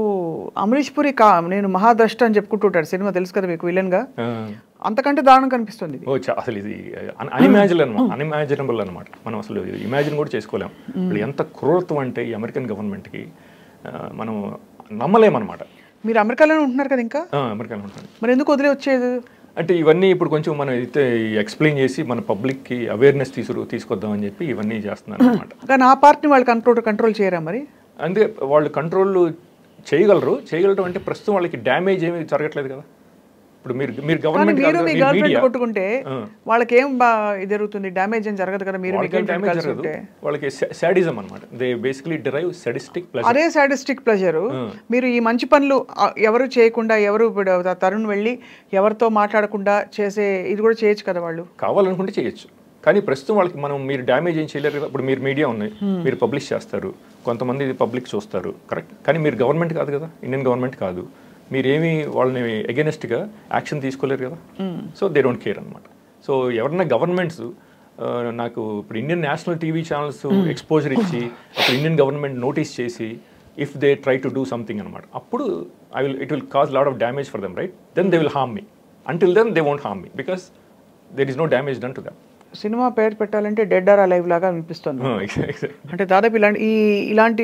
అమరీష్ పురి నేను మహాద్రష్ట అని చెప్పుకుంటుంటాడు, సినిమా తెలుసు కదా మీకు, విలన్గా. అంతకంటే దారుణం కనిపిస్తుంది. అసలు ఇది అన్ఇమాజినబుల్ అనమాట. మనం అసలు ఇమాజిన్ కూడా చేసుకోలేం. ఎంత క్రూరత్వం అంటే ఈ అమెరికన్ గవర్నమెంట్కి మనం నమ్మలేమనమాట. మీరు అమెరికాలోనే ఉంటున్నారు కదా ఇంకా? అమెరికాలో ఉంటాను. మరి ఎందుకు వదిలే వచ్చేది? అంటే ఇవన్నీ ఇప్పుడు కొంచెం మనం అయితే ఎక్స్ప్లెయిన్ చేసి మన పబ్లిక్కి అవేర్నెస్ తీసుకొద్దామని చెప్పి ఇవన్నీ చేస్తున్నారు అనమాట. కానీ ఆ పార్ట్ని వాళ్ళు కంట్రోల్ చేయరా మరి? అందుకే వాళ్ళు కంట్రోల్ చేయగలరు అంటే ప్రస్తుతం వాళ్ళకి డ్యామేజ్ ఏమీ జరగట్లేదు కదా. ఇప్పుడు మీరు గవర్నమెంట్ కొట్టుకుంటే వాళ్ళకి ఏం జరుగుతుంది? డ్యామేజ్ ఏం జరగదు కదా. మీరు వాళ్ళకి సాడిజం అన్నమాట. They basically derive sadistic pleasure. అదే సాడిస్టిక్ ప్లెజర్. మీరు ఈ మంచి పనులు ఎవరు చేయకుండా, ఎవరు తరుణ్ వెళ్ళి ఎవరితో మాట్లాడకుండా చేసే ఇది కూడా చేయొచ్చు కదా. వాళ్ళు కావాలనుకుంటే చేయొచ్చు. కానీ ప్రస్తుతం వాళ్ళకి మీరు డ్యామేజ్ ఏం చేయలేరు కదా. ఇప్పుడు మీరు మీడియా ఉన్నాయి, మీరు పబ్లిష్ చేస్తారు, కొంతమంది పబ్లిక్ చూస్తారు, కరెక్ట్. కానీ మీరు గవర్నమెంట్ కాదు కదా, ఇండియన్ గవర్నమెంట్ కాదు. మీరేమి వాళ్ళని అగెనెస్ట్గా యాక్షన్ తీసుకోలేరు కదా. సో దే డోంట్ కేర్ అనమాట. సో ఎవరైనా గవర్నమెంట్స్ నాకు ఇప్పుడు Indian national TV channels exposure ఇచ్చి అప్పుడు ఇండియన్ గవర్నమెంట్ నోటీస్ చేసి if they try to do something అనమాట, అప్పుడు it will cause lot of damage for them, right. Then they will harm me. Until then they won't harm me because there is no damage done to them. సినిమా పేరు పెట్టాలంటే dead or alive లాగా అనిపిస్తుంది. అంటే దాదాపు ఇలాంటి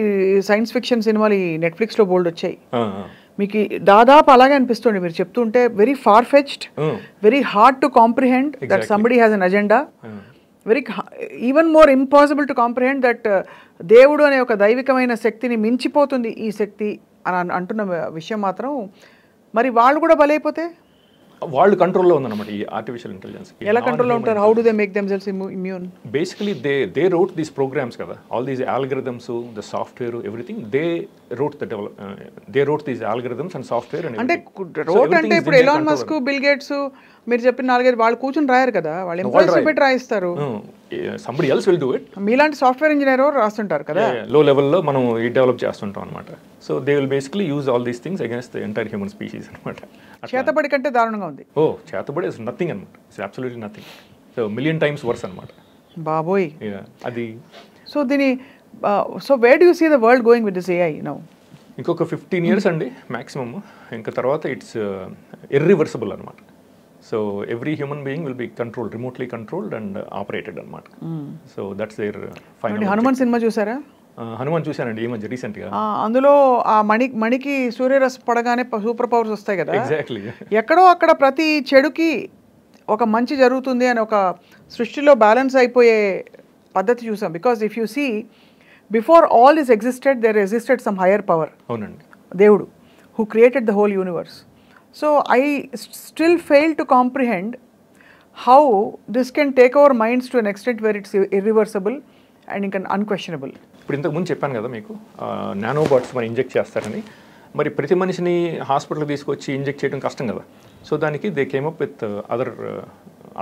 science fiction సినిమాలు ఈ నెట్ఫ్లిక్స్లో బోల్డ్ వచ్చాయి. మీకు దాదాపు అలాగే అనిపిస్తుంది మీరు చెప్తుంటే. Very far fetched, very hard to comprehend that somebody has an agenda. Very even more impossible to comprehend that దేవుడు అనే ఒక దైవికమైన శక్తిని మించిపోతుంది ఈ శక్తి అని అంటున్న విషయం మాత్రం. మరి వాళ్ళు కూడా బలైపోతే వాళ్ళు కంట్రోల్లో ఉందన్నమాట ఈ ఆర్టిఫిషియల్ ఇంటెలిజెన్స్. ఎలా కంట్రోల్లో ఉంటారు? How do they make themselves immune? Basically they wrote these programs కదా, all these algorithms, the software, everything. They wrote these algorithms and software. అంటే రోట్ అంటే ఇప్పుడు ఎలాన్ మస్క్, బిల్ గేట్స్ మీరు చెప్పిన 4-5 వాళ్ళు కూర్చొని రాయరు కదా, వాళ్ళు ఎంప్లాయీస్ పెట్టి రాయిస్తారు. Somebody else will do it. మీలాంటి సాఫ్ట్వేర్ ఇంజనీర్ రాస్తుంటారు కదా, లో లెవెల్లో మనం డెవలప్ చేస్తుంటాం అనమాట. So they will basically use all these things against the entire human species అనమాట. చేతబడి కంటే దారుణంగా ఉంది. చేతబడి ఇస్ నథింగ్ అనమాట. It's absolutely nothing. So million times worse అనమాట బాబోయ్ అది. So where do you see the world going with this AI now? ఇంకొక 15 years అండి మ్యాక్సిమమ్. ఇంకా తర్వాత ఇట్స్ ఇర్రివర్సిబుల్ అనమాట. So every human being will be remotely controlled and operated అనమాట. So that's their final. Hanuman cinema చూసారా? హనుమాన్ చూశానండి ఈ మధ్య రీసెంట్గా. అందులో ఆ మణికి సూర్యరశ్మి పడగానే సూపర్ పవర్స్ వస్తాయి కదా. ఎగ్జాక్ట్లీ. ఎక్కడో అక్కడ ప్రతి చెడుకి ఒక మంచి జరుగుతుంది అని ఒక సృష్టిలో బ్యాలెన్స్ అయిపోయే పద్ధతి చూసాం. Because if you see before all is existed there existed some higher power. అవునండి. దేవుడు who created the whole universe. So I still fail to comprehend how this can take our minds to an extent where it's irreversible and ఇంకా unquestionable. ఇప్పుడు ఇంతకుముందు చెప్పాను కదా మీకు, nanobots మనం inject చేస్తారని. మరి ప్రతి మనిషిని హాస్పిటల్కి తీసుకొచ్చి ఇంజెక్ట్ చేయడం కష్టం కదా. సో దానికి they came up with other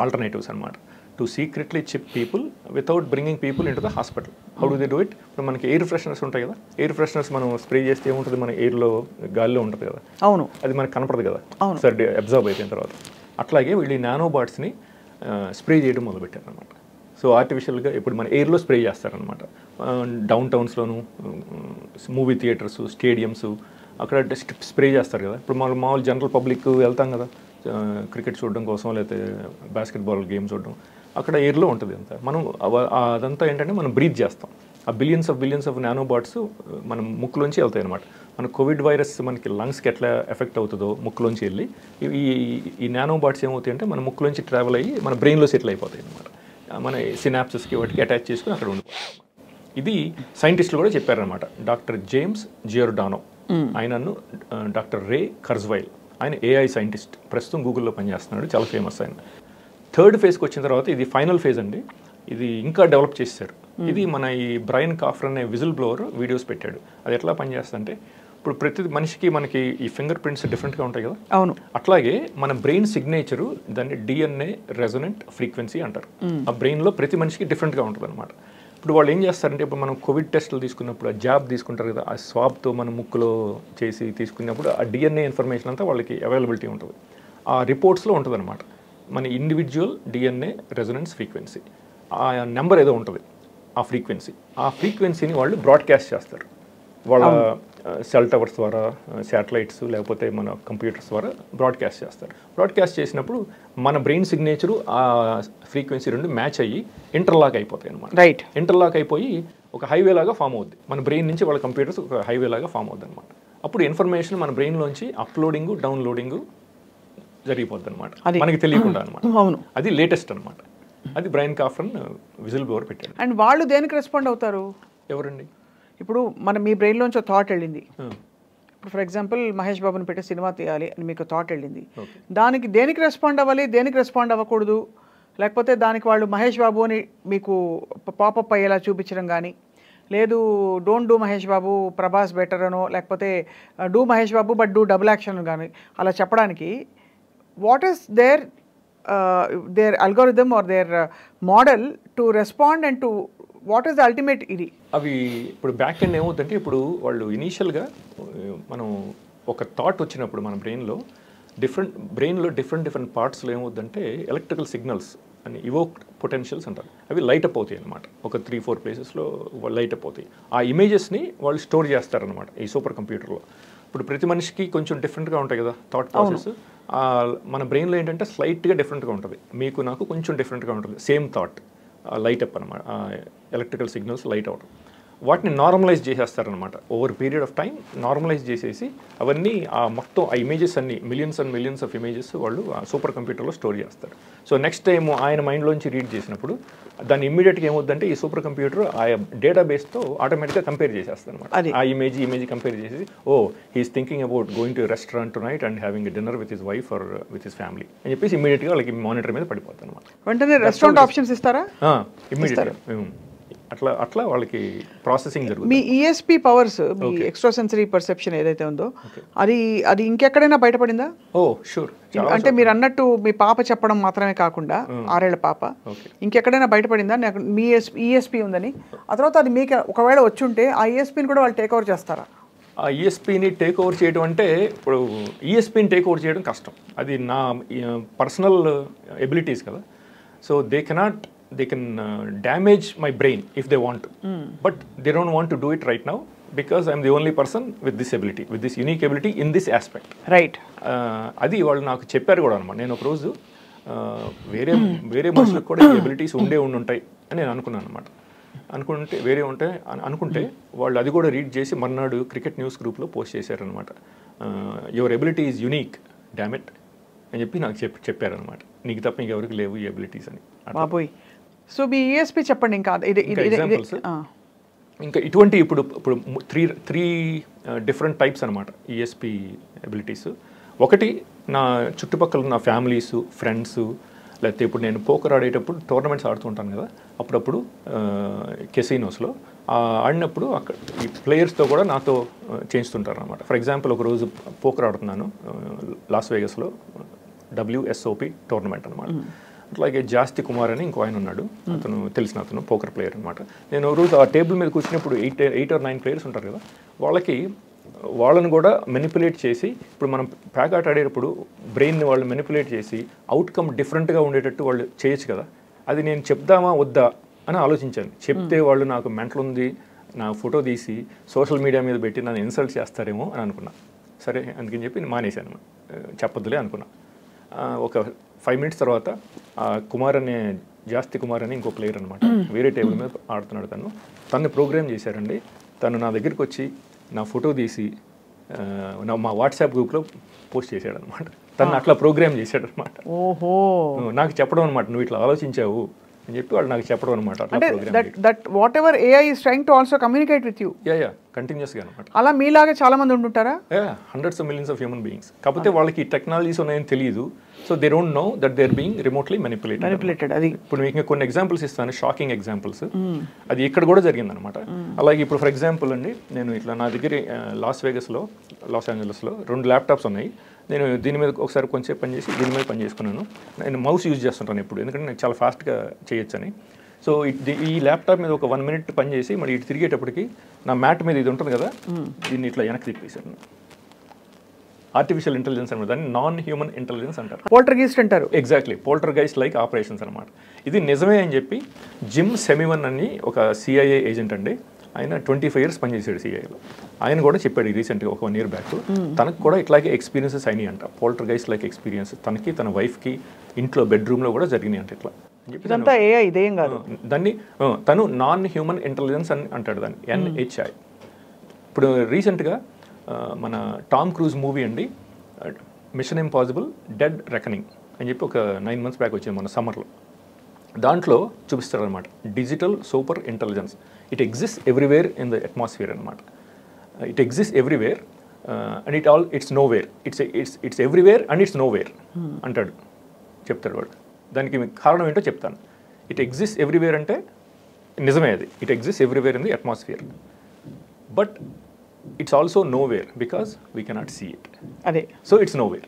alternatives అనమాట. To secretly chip people without bringing people in to the hospital. How do they do it? ఇప్పుడు మనకి ఎయిర్ ఫ్రెషనర్స్ ఉంటాయి కదా, ఎయిర్ ఫ్రెషనర్స్ మనం స్ప్రే చేస్తే ఏముంటుంది, మన ఎయిర్లో గాలిలో ఉంటుంది కదా. అవును. అది మనకు కనపడదు కదా సరే అబ్జర్వ్ అయిపోయిన తర్వాత. అట్లాగే వీళ్ళు ఈ నానోబాట్స్ని స్ప్రే చేయడం మొదలుపెట్టారు అనమాట. సో ఆర్టిఫిషియల్గా ఇప్పుడు మన ఎయిర్లో స్ప్రే చేస్తారనమాట. డౌన్ టౌన్స్లోను, మూవీ థియేటర్స్, స్టేడియమ్స్, అక్కడ స్ప్రే చేస్తారు కదా. ఇప్పుడు మనం మామూలు జనరల్ పబ్లిక్ వెళ్తాం కదా క్రికెట్ చూడడం కోసం, లేకపోతే బాస్కెట్బాల్ గేమ్ చూడడం, అక్కడ ఎయిర్లో ఉంటుంది అంతా. మనం అదంతా ఏంటంటే మనం బ్రీత్ చేస్తాం. ఆ బిలియన్స్ ఆఫ్ నానోబాట్స్ మనం ముక్కులోంచి వెళ్తాయి అనమాట. మన కోవిడ్ వైరస్ మనకి లంగ్స్కి ఎట్లా ఎఫెక్ట్ అవుతుందో ముక్కులోంచి వెళ్ళి, ఈ నానోబాట్స్ ఏమవుతాయి అంటే మన ముక్కులోంచి ట్రావెల్ అయ్యి మన బ్రెయిన్లో సెటిల్ అయిపోతాయి అనమాట. మన సినాప్సెస్కి వాటికి అటాచ్ చేసుకుని అక్కడ ఉండిపోతాం. ఇది సైంటిస్టులు కూడా చెప్పారనమాట. డాక్టర్ జేమ్స్ జియోర్డానో, ఆయనను డాక్టర్ రే కర్జ్వైల్, ఆయన ఏఐ సైంటిస్ట్, ప్రస్తుతం గూగుల్లో పనిచేస్తున్నాడు, చాలా ఫేమస్ ఆయన. 3rd ఫేజ్కి వచ్చిన తర్వాత ఇది ఫైనల్ ఫేజ్ అండి. ఇది ఇంకా డెవలప్ చేశారు. ఇది మన ఈ బ్రైన్ కాఫర్ అనే విజిల్ బ్లోవర్ వీడియోస్ పెట్టాడు. అది ఎట్లా పనిచేస్తుందంటే, ఇప్పుడు ప్రతి మనిషికి మనకి ఈ ఫింగర్ ప్రింట్స్ డిఫరెంట్గా ఉంటాయి కదా. అవును. అట్లాగే మన బ్రెయిన్ సిగ్నేచరు దాన్ని DNA రెజొనెంట్ ఫ్రీక్వెన్సీ అంటారు. ఆ బ్రెయిన్లో ప్రతి మనిషికి డిఫరెంట్గా ఉంటుంది అనమాట. ఇప్పుడు వాళ్ళు ఏం చేస్తారంటే ఇప్పుడు మనం కోవిడ్ టెస్టులు తీసుకున్నప్పుడు ఆ జాబ్ తీసుకుంటారు కదా, ఆ స్వాబ్తో మన ముక్కులో చేసి తీసుకున్నప్పుడు ఆ డిఎన్ఏ ఇన్ఫర్మేషన్ అంతా వాళ్ళకి అవైలబిలిటీ ఉంటుంది. ఆ రిపోర్ట్స్లో ఉంటుంది అనమాట మన ఇండివిజువల్ డిఎన్ఏ రెజొనెన్స్ ఫ్రీక్వెన్సీ. ఆ నెంబర్ ఏదో ఉంటుంది, ఆ ఫ్రీక్వెన్సీని వాళ్ళు బ్రాడ్కాస్ట్ చేస్తారు వాళ్ళ సెల్ టవర్స్ ద్వారా, శాటిలైట్స్ లేకపోతే మన కంప్యూటర్స్ ద్వారా బ్రాడ్కాస్ట్ చేస్తారు. బ్రాడ్కాస్ట్ చేసినప్పుడు మన బ్రెయిన్ సిగ్నేచరు ఆ ఫ్రీక్వెన్సీ రెండు మ్యాచ్ అయ్యి ఇంటర్లాక్ అయిపోతాయి అనమాట. రైట్. ఇంటర్లాక్ అయిపోయి ఒక హైవే లాగా ఫామ్ అవుద్ది. మన బ్రెయిన్ నుంచి వాళ్ళ కంప్యూటర్స్ ఒక హైవే లాగా ఫామ్ అవుద్ది అనమాట. అప్పుడు ఇన్ఫర్మేషన్ మన బ్రెయిన్లోంచి అప్లోడింగ్ డౌన్లోడింగ్ జరిగిపోద్ది అనమాట, మనకి తెలియకుండా అనమాట. అవును, అది లేటెస్ట్ అనమాట. అది బ్రైన్ కాఫ్రన్ విజిల్ బ్లోవర్ పెట్టాడు. అండ్ వాళ్ళు దేనికి రెస్పాండ్ అవుతారు? ఎవరండి? ఇప్పుడు మీ బ్రెయిన్లోంచి ఒక థాట్ వెళ్ళింది. ఇప్పుడు ఫర్ ఎగ్జాంపుల్ మహేష్ బాబుని పెట్టి సినిమా తీయాలి అని మీకు థాట్ వెళ్ళింది. దానికి దేనికి రెస్పాండ్ అవ్వాలి, దేనికి రెస్పాండ్ అవ్వకూడదు, లేకపోతే దానికి వాళ్ళు మహేష్ బాబు అని మీకు పాపప్ అయ్యేలా చూపించడం కానీ, లేదు don't do Mahesh Babu Prabhas better అనో, లేకపోతే do Mahesh Babu but do double action కానీ అలా చెప్పడానికి what is their algorithm or their model to respond and to what is the ultimate ఇది? అవి ఇప్పుడు బ్యాక్ ఎండ్ ఏమవుతుందంటే ఇప్పుడు వాళ్ళు ఇనీషియల్గా మనం ఒక థాట్ వచ్చినప్పుడు మన బ్రెయిన్లో డిఫరెంట్ పార్ట్స్లో ఏమవుతుందంటే ఎలక్ట్రికల్ సిగ్నల్స్ అని ఇవోక్ పొటెన్షియల్స్ అంటారు. అవి లైట్ అప్ అవుతాయి అనమాట. ఒక 3-4 ప్లేసెస్లో లైట్ అప్ అవుతాయి. ఆ ఇమేజెస్ని వాళ్ళు స్టోర్ చేస్తారనమాట ఈ సూపర్ కంప్యూటర్లో. ఇప్పుడు ప్రతి మనిషికి కొంచెం డిఫరెంట్గా ఉంటాయి కదా థాట్ ప్రాసెస్. మన బ్రెయిన్లో ఏంటంటే స్లైట్గా డిఫరెంట్గా ఉంటుంది, మీకు నాకు కొంచెం డిఫరెంట్గా ఉంటుంది. సేమ్ థాట్ లైట్ అప్ అనమాట, ఎలక్ట్రికల్ సిగ్నల్స్ లైట్ అవడం. వాటిని నార్మలైజ్ చేసేస్తారనమాట. Over period of time normalise చేసేసి అవన్నీ మొత్తం ఆ ఇమేజెస్ అన్ని millions and millions of images వాళ్ళు ఆ సూపర్ కంప్యూటర్లో స్టోర్ చేస్తారు. సో నెక్స్ట్ టైం ఆయన మైండ్లోంచి రీడ్ చేసినప్పుడు దాన్ని ఇమ్మీడియట్గా ఏమవుతుందంటే ఈ సూపర్ కంప్యూటర్ ఆ డేటాబేస్తో ఆటోమేటిక్గా కంపేర్ చేసేస్తారు అనమాట. ఆ ఇమేజ్ కంపేర్ చేసి he's thinking about going to restaurant tonight and having a dinner with his wife or with his family అని చెప్పేసి ఇమ్మీడియట్గా వాళ్ళకి మానిటర్ మీద పడిపోతుంది అనమాట. వెంటనే రెస్టారెంట్ ఆప్షన్స్ ఇస్తారా? ఇమ్మీడియట్గా అట్లా వాళ్ళకి ప్రాసెసింగ్ జరుగుతుంది. మీ ఈఎస్పీ పవర్స్, మీ ఎక్స్ట్రా సెన్సరీ పర్సెప్షన్ ఏదైతే ఉందో అది ఇంకెక్కడైనా బయటపడిందా? షూర్. అంటే మీరు అన్నట్టు మీ పాప చెప్పడం మాత్రమే కాకుండా 6 ఏళ్ల పాప ఇంకెక్కడైనా బయటపడిందా నాకు మీ ఈఎస్పీ ఉందని? ఆ తర్వాత అది మీకు ఒకవేళ వచ్చి ఉంటే ఆ ఈఎస్పీని కూడా వాళ్ళు టేక్ ఓవర్ చేస్తారా? ఆ ఈఎస్పీని టేక్ ఓవర్ చేయడం అంటే ఇప్పుడు ఈఎస్పీని టేక్ ఓవర్ చేయడం కష్టం. అది నా పర్సనల్ ఎబిలిటీస్ కదా. So they can damage my brain if they want to, but they don't want to do it right now because I'm the only person with this ability, with this unique ability in this aspect. Right. అది వాళ్ళు నాకు చెప్పారు కూడా అనమాట. నేను ఒకరోజు వేరే మనుషులకు కూడా ఈ ఎబిలిటీస్ ఉంటాయి అని నేను అనుకున్నాను అనమాట. అనుకుంటే వాళ్ళు అది కూడా రీడ్ చేసి మర్నాడు క్రికెట్ న్యూస్ గ్రూప్లో పోస్ట్ చేశారనమాట. యువర్ ఎబిలిటీ ఈజ్ యునీక్ డామెట్ అని చెప్పి నాకు చెప్పారనమాట. నీకు తప్ప ఇంకెవరికి లేవు ఈ ఎబిలిటీస్ అని. బాబోయ్. సో మీ ఈఎస్పీ చెప్పండి. ఇంకా ఇటువంటి ఇప్పుడు త్రీ డిఫరెంట్ టైప్స్ అనమాట ఈఎస్పీ ఎబిలిటీస్. ఒకటి నా చుట్టుపక్కల ఉన్న ఫ్యామిలీస్, ఫ్రెండ్స్, లేకపోతే ఇప్పుడు నేను పోకర్ ఆడేటప్పుడు టోర్నమెంట్స్ ఆడుతుంటాను కదా, అప్పుడప్పుడు కెసినోస్లో ఆడినప్పుడు అక్కడ ఈ ప్లేయర్స్తో కూడా నాతో చేయిస్తుంటారు అనమాట. ఫర్ ఎగ్జాంపుల్ ఒకరోజు పోకర్ ఆడుతున్నాను లాస్ వేగస్లో, WSOP టోర్నమెంట్ అనమాట. అట్లాగే జాస్తి కుమార్ అని ఇంకో ఆయన ఉన్నాడు, అతను అతను పోకర్ ప్లేయర్ అనమాట. నేను రోజు ఆ టేబుల్ మీద కూర్చున్నప్పుడు 8 or 9 ప్లేయర్స్ ఉంటారు కదా, వాళ్ళని కూడా మెనిపులేట్ చేసి, ఇప్పుడు మనం ప్యాక్ ఆట ఆడేటప్పుడు బ్రెయిన్ని వాళ్ళు మెనిపులేట్ చేసి అవుట్కమ్ డిఫరెంట్గా ఉండేటట్టు వాళ్ళు చేయొచ్చు కదా. అది నేను చెప్దామా వద్దా అని ఆలోచించాను. చెప్తే వాళ్ళు నాకు మెంటల్ ఉంది, నా ఫోటో తీసి సోషల్ మీడియా మీద పెట్టి నన్ను ఇన్సల్ట్ చేస్తారేమో అని అనుకున్నా. సరే అందుకని చెప్పి మానేశాను, చెప్పొద్దులే అనుకున్నా. ఒక 5 minutes తర్వాత జాస్తి కుమార్ అని ఇంకో ప్లేయర్ అనమాట, వేరే టేబుల్ మీద ఆడుతున్నాడు. తను ప్రోగ్రామ్ చేశారండి. తను నా దగ్గరికి వచ్చి నా ఫోటో తీసి మా వాట్సాప్ గ్రూప్లో పోస్ట్ చేశాడు అనమాట. తను అట్లా ప్రోగ్రామ్ చేశాడు అనమాట. ఓహో, నాకు చెప్పడం అనమాట, నువ్వు ఇట్లా ఆలోచించావు అని చెప్పి వాళ్ళు నాకు చెప్పడం అనమాట. That what ever AI is trying to also communicate with you. కంటిన్యూస్గా అనమాట. అలా మీలాగా చాలా మంది ఉంటుంటారా? hundreds of millions of human beings. కాకపోతే వాళ్ళకి టెక్నాలజీస్ ఉన్నాయని తెలియదు. So they don't know that they are being remotely manipulated. అది ఇప్పుడు మీకు కొన్ని ఎగ్జాంపుల్స్ ఇస్తాను, షాకింగ్ ఎగ్జాంపుల్స్. అది ఇక్కడ కూడా జరిగింది అనమాట. అలాగే ఇప్పుడు ఫర్ ఎగ్జాంపుల్ అండి, నేను ఇట్లా నా దగ్గర లాస్ ఏంజలస్లో 2 ల్యాప్టాప్స్ ఉన్నాయి. నేను దీని మీద ఒకసారి కొంచెం పనిచేసి దీని మీద పని చేసుకున్నాను. నేను మౌస్ యూజ్ చేస్తుంటాను ఇప్పుడు, ఎందుకంటే నేను చాలా ఫాస్ట్గా చేయొచ్చని. సో ఈ ల్యాప్టాప్ మీద ఒక 1 minute పనిచేసి మరి ఇటు తిరిగేటప్పటికి నా మ్యాట్ మీద ఇది ఉంటుంది కదా, దీన్ని ఇట్లా వెనక్కి తిప్పేశాను. ఆర్టిఫిషియల్ ఇంటెలిజెన్స్ అనమాట, దాన్ని నాన్ హ్యూమన్ ఇంటెలిజెన్స్ అంటారు. పోల్టర్గైస్ట్ అంటారు. ఎగ్జాక్ట్లీ, పోల్టర్గైస్ట్ లైక్ ఆపరేషన్స్ అనమాట. ఇది నిజమే అని చెప్పి జిమ్ సెమివన్ అని ఒక సిఐఏ ఏజెంట్ అండి, ఆయన 25 years పనిచేసాడు సిఐఏలో. ఆయన కూడా చెప్పాడు రీసెంట్గా ఒక 1 year బ్యాక్ తనకు కూడా ఇట్లాగే ఎక్స్పీరియన్సెస్ అయినాయి అంట, పోల్టర్గైస్ట్ లైక్ ఎక్స్పీరియన్స్ తనకి తన వైఫ్కి ఇంట్లో బెడ్రూమ్లో కూడా జరిగినాయి అంట. ఇట్లా ఇదంతా ఏఐ, ఇదేం కాదు. దాన్ని తను నాన్ హ్యూమన్ ఇంటెలిజెన్స్ అని అంటాడు దాన్ని, NHI. ఇప్పుడు రీసెంట్గా మన టామ్ క్రూజ్ మూవీ అండి, మిషన్ ఇంపాసిబుల్ డెడ్ రెకనింగ్ అని చెప్పి ఒక 9 months బ్యాక్ వచ్చింది మన సమ్మర్లో. దాంట్లో చూపిస్తారు అనమాట digital super intelligence. It exist everywhere in the atmosphere అనమాట. It exist everywhere and it's nowhere. It's everywhere and it's nowhere అంటాడు, చెప్తాడు వాడు. దానికి కారణం ఏంటో చెప్తాను. ఇట్ ఎగ్జిస్ట్ ఎవ్రీవేర్ అంటే నిజమే, అది it exist everywhere in the atmosphere, but it's also nowhere because we cannot see it. అదే, so it's nowhere.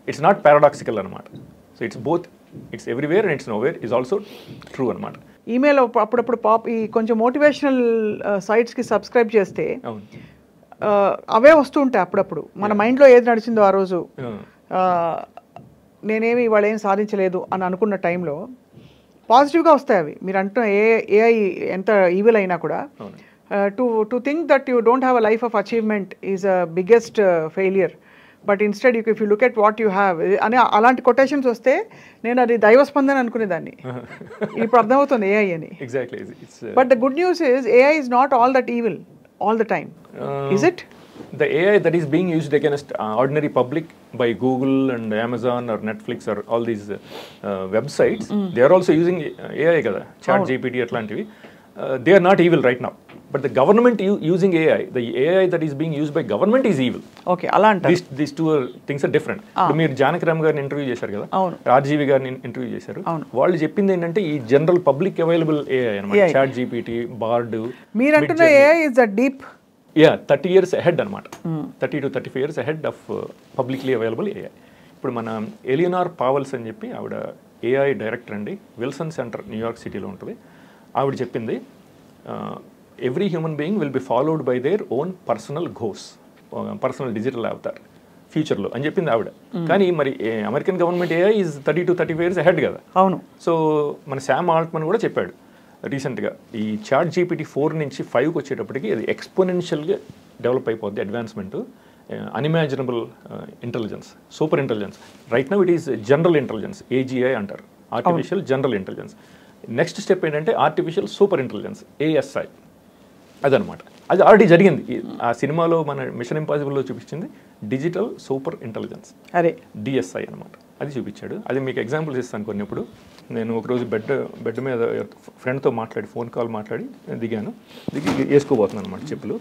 It's not paradoxical anamata. So it's both, it's everywhere and it's nowhere is also true anamata. Email అప్పుడప్పుడు ఈ కొంచెం motivational సైట్స్కి subscribe చేస్తే అవే వస్తూ ఉంటాయి అప్పుడప్పుడు. మన మైండ్లో ఏది నడిచిందో ఆ రోజు, నేనేమి ఇవాళ ఏం సాధించలేదు అని అనుకున్న టైంలో పాజిటివ్గా వస్తాయి అవి. మీరు అంటున్న ఏఐ ఎంత ఈవిల్ అయినా కూడా to think that you don't have a life of achievement is a biggest failure, but instead if you look at what you have అని అలాంటి కొటేషన్స్ వస్తే నేను అది దైవస్పందన అనుకునేదాన్ని. ఇప్పుడు అర్థమవుతుంది ఏఐ అని. Exactly. But the good news is AI is not all that evil all the time. Is it? The AI that is being used against ordinary public by Google and Amazon or Netflix or all these websites, they are also using AI kada, ChatGPT atlantivi. They are not evil right now, but the government using AI, the AI that is being used by government is evil. Okay, ala antaru. These two things are different. ఇప్పుడు మీరు జానకిరామ్ గారిని interview చేశారు కదా, రాజీవి గారిని interview చేశారు. వాళ్ళు చెప్పింది ఏంటంటే ఈ జనరల్ పబ్లిక్ అవైలబుల్ AI అన్నమాట, ChatGPT, Bard. మీరు అంటున్న AI is a deep 30 years ahead అనమాట, 30 to 35 years ahead of publicly available AI. ఇప్పుడు మన ఎలియనార్ పావల్స్ అని చెప్పి ఆవిడ AI డైరెక్టర్ అండి, విల్సన్ సెంటర్ న్యూయార్క్ సిటీలో ఉంటుంది. ఆవిడ చెప్పింది every human being will be followed by their own personal goals, personal digital Avatar ఫ్యూచర్లో అని చెప్పింది ఆవిడ. కానీ మరి American government AI is 30 to 35 years ahead కదా. అవును. సో మన శామ్ ఆల్ట్మన్ కూడా చెప్పాడు రీసెంట్గా, ఈ ChatGPT 4 నుంచి 5కి వచ్చేటప్పటికి అది ఎక్స్పోనెన్షియల్గా డెవలప్ అయిపోద్ది, advancement, unimaginable intelligence, super intelligence. Right now it is general intelligence, AGI అంటారు, artificial general intelligence. Next step ఏంటంటే ఆర్టిఫిషియల్ సూపర్ ఇంటెలిజెన్స్, ASI. అదనమాట, అది ఆల్రెడీ జరిగింది. ఆ సినిమాలో మన మిషన్ ఇంపాసిబుల్లో చూపించింది డిజిటల్ సూపర్ ఇంటెలిజెన్స్, అదే DSI అనమాట, అది చూపించాడు. అది మీకు ఎగ్జాంపుల్స్ ఇస్తాను కొన్ని. ఇప్పుడు నేను ఒకరోజు బెడ్ మీద ఫ్రెండ్తో మాట్లాడి, ఫోన్ కాల్ మాట్లాడి దిగి వేసుకోబోతున్నాను అనమాట చెప్పులు.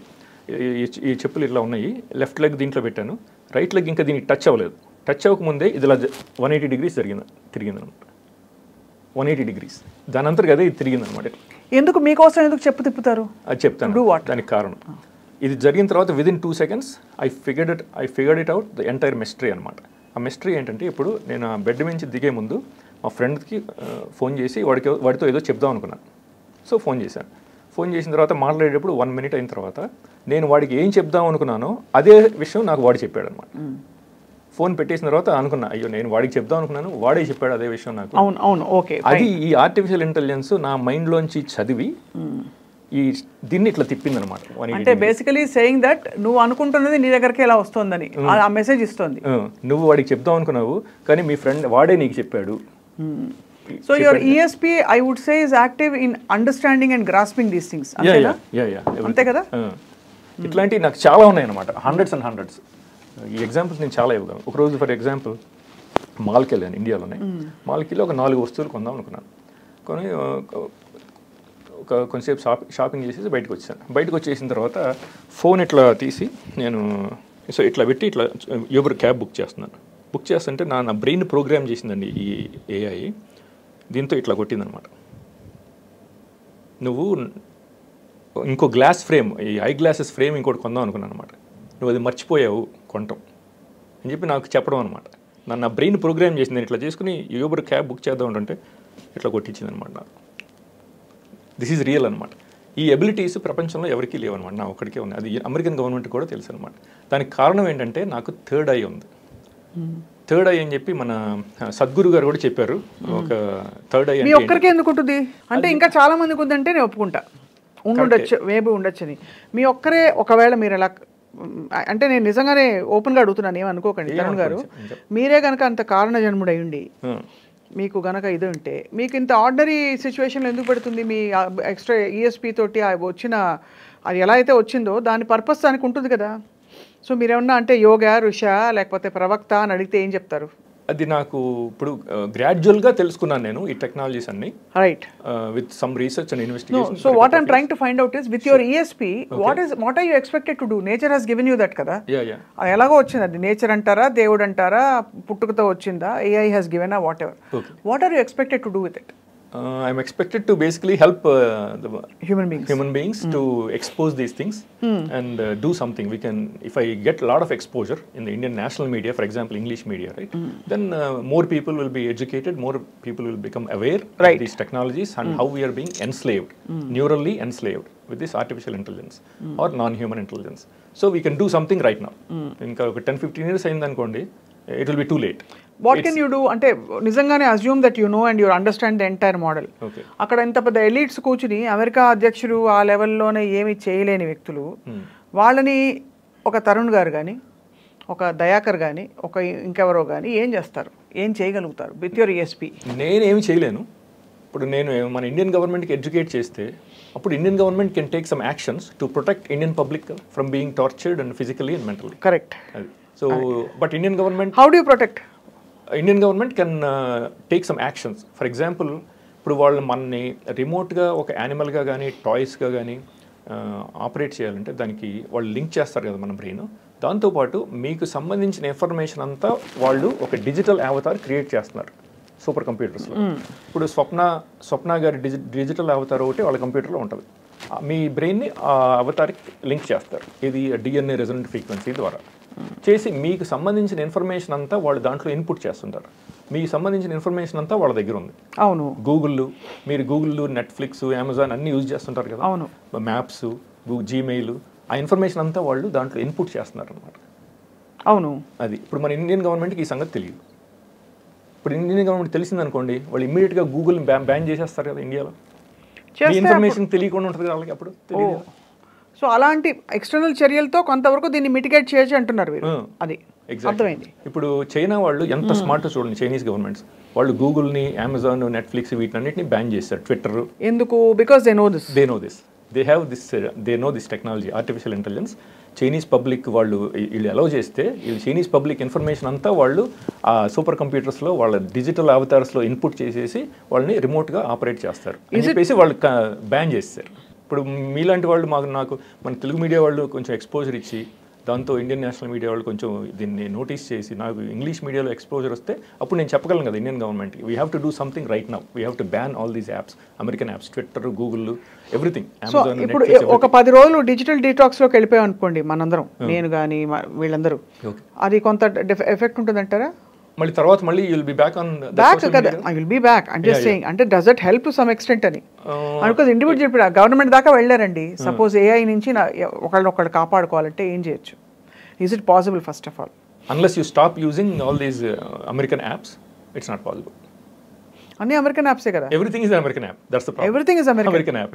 ఈ చెప్పులు ఇట్లా ఉన్నాయి, లెఫ్ట్ లెగ్ దీంట్లో పెట్టాను, రైట్ లెగ్ ఇంకా దీనికి టచ్ అవ్వలేదు. టచ్ అవ్వకముందే ఇది ఇలా 180 degrees తిరిగింది అనమాట, 180 degrees. దాని అంతా కదా ఇది తిరిగింది అనమాట. ఎందుకు మీకోసం ఎందుకు చెప్పు తిప్పుతారు? అది చెప్తాను దానికి కారణం. ఇది జరిగిన తర్వాత within 2 seconds I figured it out the entire mystery అనమాట. ఆ మిస్టరీ ఏంటంటే, ఇప్పుడు నేను ఆ బెడ్ నుంచి దిగే ముందు మా ఫ్రెండ్కి ఫోన్ చేసి వాడితో ఏదో చెప్దాం అనుకున్నాను. సో ఫోన్ చేశాను. ఫోన్ చేసిన తర్వాత మాట్లాడేటప్పుడు 1 minute అయిన తర్వాత నేను వాడికి ఏం చెప్దాం అనుకున్నానో అదే విషయం నాకు వాడు చెప్పాడు అనమాట. ఫోన్ పెట్టేసిన తర్వాత అనుకున్నా, అయ్యో నేను వాడికి చెప్దాం అనుకున్నాను, వాడే చెప్పాడు అదే విషయం నాకు. అవును, ఓకే. అది ఈ ఆర్టిఫిషియల్ ఇంటెలిజెన్స్ నా మైండ్లోంచి చదివి దీన్ని ఇట్లా తిప్పింది అనమాట. అంటే బేసికలీ సేయింగ్ దట్ నువ్వు అనుకుంటున్నది నీ దగ్గరికి ఎలా వస్తుందని ఆ మెసేజ్ ఇస్తుంది. నువ్వు వాడికి చెప్దాం అనుకున్నావు కానీ మీ ఫ్రెండ్ వాడే నీకు చెప్పాడు. So your ESP I would say is active in understanding and grasping these things. అంతే కదా. ఇట్లాంటివి నాకు చాలా ఉన్నాయి అనమాట, హండ్రెడ్స్ అండ్ హండ్రెడ్స్. ఈ ఎగ్జాంపుల్స్ నేను చాలా ఇవ్వగలను. ఒకరోజు ఫర్ ఎగ్జాంపుల్ మాల్కి వెళ్ళాను, ఇండియాలోనే. మాల్కి వెళ్ళి ఒక 4 వస్తువులు కొందాం అనుకున్నాను. కొని కొంచెంసేపు షాపింగ్ చేసేసి బయటకు వచ్చేసిన తర్వాత ఫోన్ ఇట్లా తీసి నేను ఇట్లా పెట్టి ఇట్లా యూబర్ క్యాబ్ బుక్ చేస్తుంటే నా బ్రెయిన్ ప్రోగ్రామ్ చేసిందండి ఈ AI. దీంతో ఇట్లా కొట్టిందనమాట, నువ్వు ఇంకో గ్లాస్ ఫ్రేమ్, ఈ ఐ గ్లాసెస్ ఫ్రేమ్ ఇంకోటి కొందాం అనుకున్నాను అనమాట, నువ్వు అది మర్చిపోయావు కొనటం అని చెప్పి నాకు చెప్పడం అనమాట. నా బ్రెయిన్ ప్రోగ్రామ్ చేసింది. నేను ఇట్లా చేసుకుని యూబర్ క్యాబ్ బుక్ చేద్దాం అంటే ఇట్లా కొట్టించింది అనమాట నాకు. దిస్ ఈజ్ రియల్ అనమాట. ఈ ఎబిలిటీస్ ప్రపంచంలో ఎవరికీ లేవన్నమాట, నా ఒక్కడికే ఉంది. అది అమెరికన్ గవర్నమెంట్ కూడా తెలుసు అనమాట. దానికి కారణం ఏంటంటే నాకు థర్డ్ ఐ ఉంది. థర్డ్ ఐ అని చెప్పి మన సద్గురు గారు కూడా చెప్పారు. ఒక థర్డ్ ఐ మీ ఒక్కరికే ఎందుకు ఉంటుంది అంటే ఇంకా చాలా మందికి ఉందంటే నేను ఒప్పుకుంటా, ఉండొచ్చు, మేబీ ఉండొచ్చని. మీ ఒక్కరే ఒకవేళ మీరు ఎలా అంటే నేను నిజంగానే ఓపెన్గా అడుగుతున్నాను, ఏమనుకోకండి తరుణ్ గారు. మీరే కనుక అంత కారణ జన్ముడై ఉండి మీకు గనక ఇది ఉంటే మీకు ఇంత ఆర్డినరీ సిచ్యువేషన్లో ఎందుకు పెడుతుంది? మీ ఎక్స్ట్రా ఈఎస్పీ తోటి వచ్చిన అది ఎలా అయితే వచ్చిందో దాని పర్పస్ దానికి ఉంటుంది కదా. సో మీరేమన్నా అంటే యోగా ఋషా లేకపోతే ప్రవక్త అని అడిగితే ఏం చెప్తారు? అది నాకు ఇప్పుడు గ్రాడ్యువల్గా తెలుసుకున్నాను నేను ఈ టెక్నాలజీస్ అన్ని, right, with some research and investigation. So what I'm trying to find out is with your ESP what are you expected to do? Nature has given you that కదా. అది ఎలాగో వచ్చింది, అది నేచర్ అంటారా, దేవుడు అంటారా, పుట్టుకతో వచ్చిందా, AI has given whatever, what are you expected to do with it? I'm expected to basically help the human beings to expose these things and do something. We can, if I get a lot of exposure in the Indian national media, for example English media, right, then more people will be educated, more people will become aware of these technologies and how we are being enslaved, neurally enslaved with this artificial intelligence or non-human intelligence. So we can do something right now. Inka 10-15 years ayindi anukondi, it will be too late. What can you do అంటే నిజంగానే assume that you know and you understand the entire model. అక్కడ ఇంత పెద్ద elites కూర్చుని America అధ్యక్షుడు ఆ లెవెల్లోనే ఏమి చేయలేని వ్యక్తులు, వాళ్ళని ఒక తరుణ్ గారు కానీ ఒక దయాకర్ కానీ ఒక ఇంకెవరో కానీ ఏం చేస్తారు, ఏం చేయగలుగుతారు విత్ యువర్ ఈఎస్పీ? నేనేమి చేయలేను. ఇప్పుడు నేను మన ఇండియన్ గవర్నమెంట్కి ఎడ్యుకేట్ చేస్తే అప్పుడు Indian government can take some actions to protect Indian public from being tortured and physically and mentally. Correct. So but Indian government, how do you protect? Indian government can take some actions. For example ఇప్పుడు వాళ్ళు మనని రిమోట్గా ఒక యానిమల్గా కానీ టాయ్స్గా కానీ operate చేయాలంటే దానికి వాళ్ళు లింక్ చేస్తారు కదా మన బ్రెయిన్. దాంతోపాటు మీకు సంబంధించిన ఇన్ఫర్మేషన్ అంతా వాళ్ళు ఒక డిజిటల్ అవతార్ క్రియేట్ చేస్తున్నారు సూపర్ కంప్యూటర్స్లో. ఇప్పుడు స్వప్న గారి డిజిటల్ అవతార్ ఒకటి వాళ్ళ కంప్యూటర్లో ఉంటుంది. మీ బ్రెయిన్ని ఆ అవతార్కి లింక్ చేస్తారు. ఇది డిఎన్ఏ రెజొనెంట్ ఫ్రీక్వెన్సీ ద్వారా చేసి మీకు సంబంధించిన ఇన్ఫర్మేషన్ అంతా వాళ్ళు దాంట్లో ఇన్పుట్ చేస్తుంటారు. మీకు సంబంధించిన ఇన్ఫర్మేషన్ అంతా వాళ్ళ దగ్గర ఉంది. అవును. మీరు గూగుల్, నెట్ఫ్లిక్స్, అమెజాన్ అన్ని యూజ్ చేస్తుంటారు కదా. అవును. మ్యాప్స్, జీమెయిల్, ఆ ఇన్ఫర్మేషన్ అంతా వాళ్ళు దాంట్లో ఇన్పుట్ చేస్తున్నారు అనమాట. అవును. అది ఇప్పుడు మన ఇండియన్ గవర్నమెంట్కి ఈ సంగతి తెలియదు. ఇప్పుడు ఇండియన్ గవర్నమెంట్ తెలిసిందనుకోండి, వాళ్ళు ఇమ్మీడియట్గా గూగుల్ బ్యాన్ చేసేస్తారు కదా ఇండియాలో. ఇన్ఫర్మేషన్ తెలియకుండా ఉంటుంది వాళ్ళకి అప్పుడు తెలియదు. సో అలాంటి ఎక్స్టర్నల్ చర్యలతో కొంతవరకు దీన్ని మిటిగేట్ చేయొచ్చు అంటున్నారు మీరు. అది అర్థమైంది. ఇప్పుడు చైనా వాళ్ళు ఎంత స్మార్ట్ చూడండి, చైనీస్ గవర్నమెంట్స్ వాళ్ళు గూగుల్ని, అమెజాన్, నెట్ఫ్లిక్స్ వీటన్నిటిని బ్యాన్ చేస్తారు. ట్విట్టర్ ఎందుకు? Because they know this. They know this technology, artificial intelligence. Chinese public వీళ్ళు అలౌ చేస్తే ఈ చైనీస్ పబ్లిక్ ఇన్ఫర్మేషన్ అంతా వాళ్ళు ఆ సూపర్ కంప్యూటర్స్లో వాళ్ళ డిజిటల్ అవతార్స్లో ఇన్పుట్ చేసేసి వాళ్ళని రిమోట్గా ఆపరేట్ చేస్తారు అని చెప్పేసి వాళ్ళు బ్యాన్ చేస్తారు. ఇప్పుడు మీలాంటి వాళ్ళు నాకు మన తెలుగు మీడియా వాళ్ళు కొంచెం ఎక్స్పోజర్ ఇచ్చి దాంతో ఇండియన్ నేషనల్ మీడియా వాళ్ళు కొంచెం దీన్ని నోటీస్ చేసి నాకు ఇంగ్లీష్ మీడియాలో ఎక్స్పోజర్ వస్తే అప్పుడు నేను చెప్పగలను కదా ఇండియన్ గవర్నమెంట్కి, we have to do something right now, we have to ban all these apps, American apps, Twitter, Google, everything. So ఇప్పుడు ఒక 10 రోజులు డిజిటల్ డీటాక్స్లోకి వెళ్ళిపోయాం అనుకోండి మనందరం, నేను కానీ వీళ్ళందరూ, అది కొంత ఎఫెక్ట్ ఉంటుందంటారా? మళ్ళీ తర్వాత మళ్ళీ you'll be back on back కదా, ఐ విల్ బి బ్యాక్ అంటే సేయింగ్ అంటే does it help to some extent అని అనుకోదు. ఇండివిజువల్ ఇప్పుడు గవర్నమెంట్ దాకా వెళ్ళారండి, సపోజ్ ఏఐ నుంచి ఒకళ్ళు కాపాడుకోవాలంటే ఏం చేయొచ్చు? Is it possible first of all? Unless you stop using all these American apps, it's not possible. Any American apps kada? Everything is an American app. That's the problem. Everything is American app.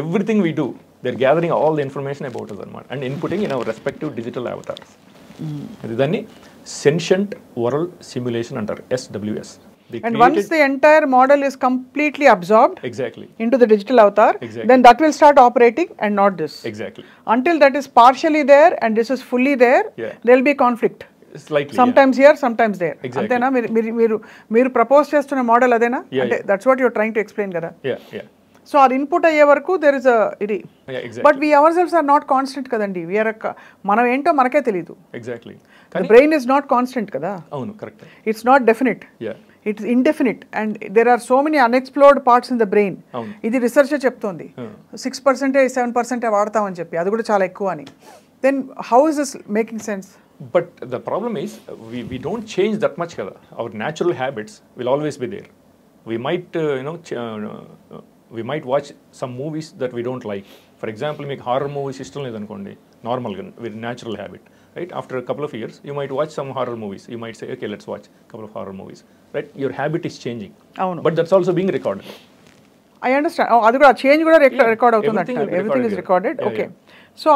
Everything we do, they're gathering all the information about us and inputting in our respective digital avatars. Idani sentient world simulation under SWS. And once the entire model is completely absorbed into the digital avatar, then that will start operating and not this. Until that is partially there and this is fully there, there will be conflict. Slightly, sometimes here, sometimes there. Antena మీరు propose చేస్తున్న model అదేనా? అంటే that's what you are trying to explain కదా. So అది input అయ్యే వరకు there is ఇది, but we ourselves are not constant కదండి. వీఆర్ మనం ఏంటో మనకే తెలియదు. బ్రెయిన్ ఇస్ నాట్ కాన్స్టెంట్ కదా. అవును, correct. It's not definite, it's indefinite and there are so many unexplored parts in the brain. ఇది రీసెర్చ్ చెప్తోంది 6% 7% వాడతామని చెప్పి, అది కూడా చాలా ఎక్కువ అని. Then how is this making sense? But the problem is we don't change that much kada. Our natural habits will always be there. We might we might watch some movies that we don't like. For example, మీకు horror movies ఇష్టం లేదనుకోండి, నార్మల్గా very natural habit, right? After couple of years you might watch some horror movies. You might say, okay, let's watch couple of horror movies, right? Your habit is changing. అవును. But that's also being recorded. I understand. అది కూడా change కూడా record అవుతుంది everything అంటారు. will be everything is recorded, recorded. yeah. Okay. So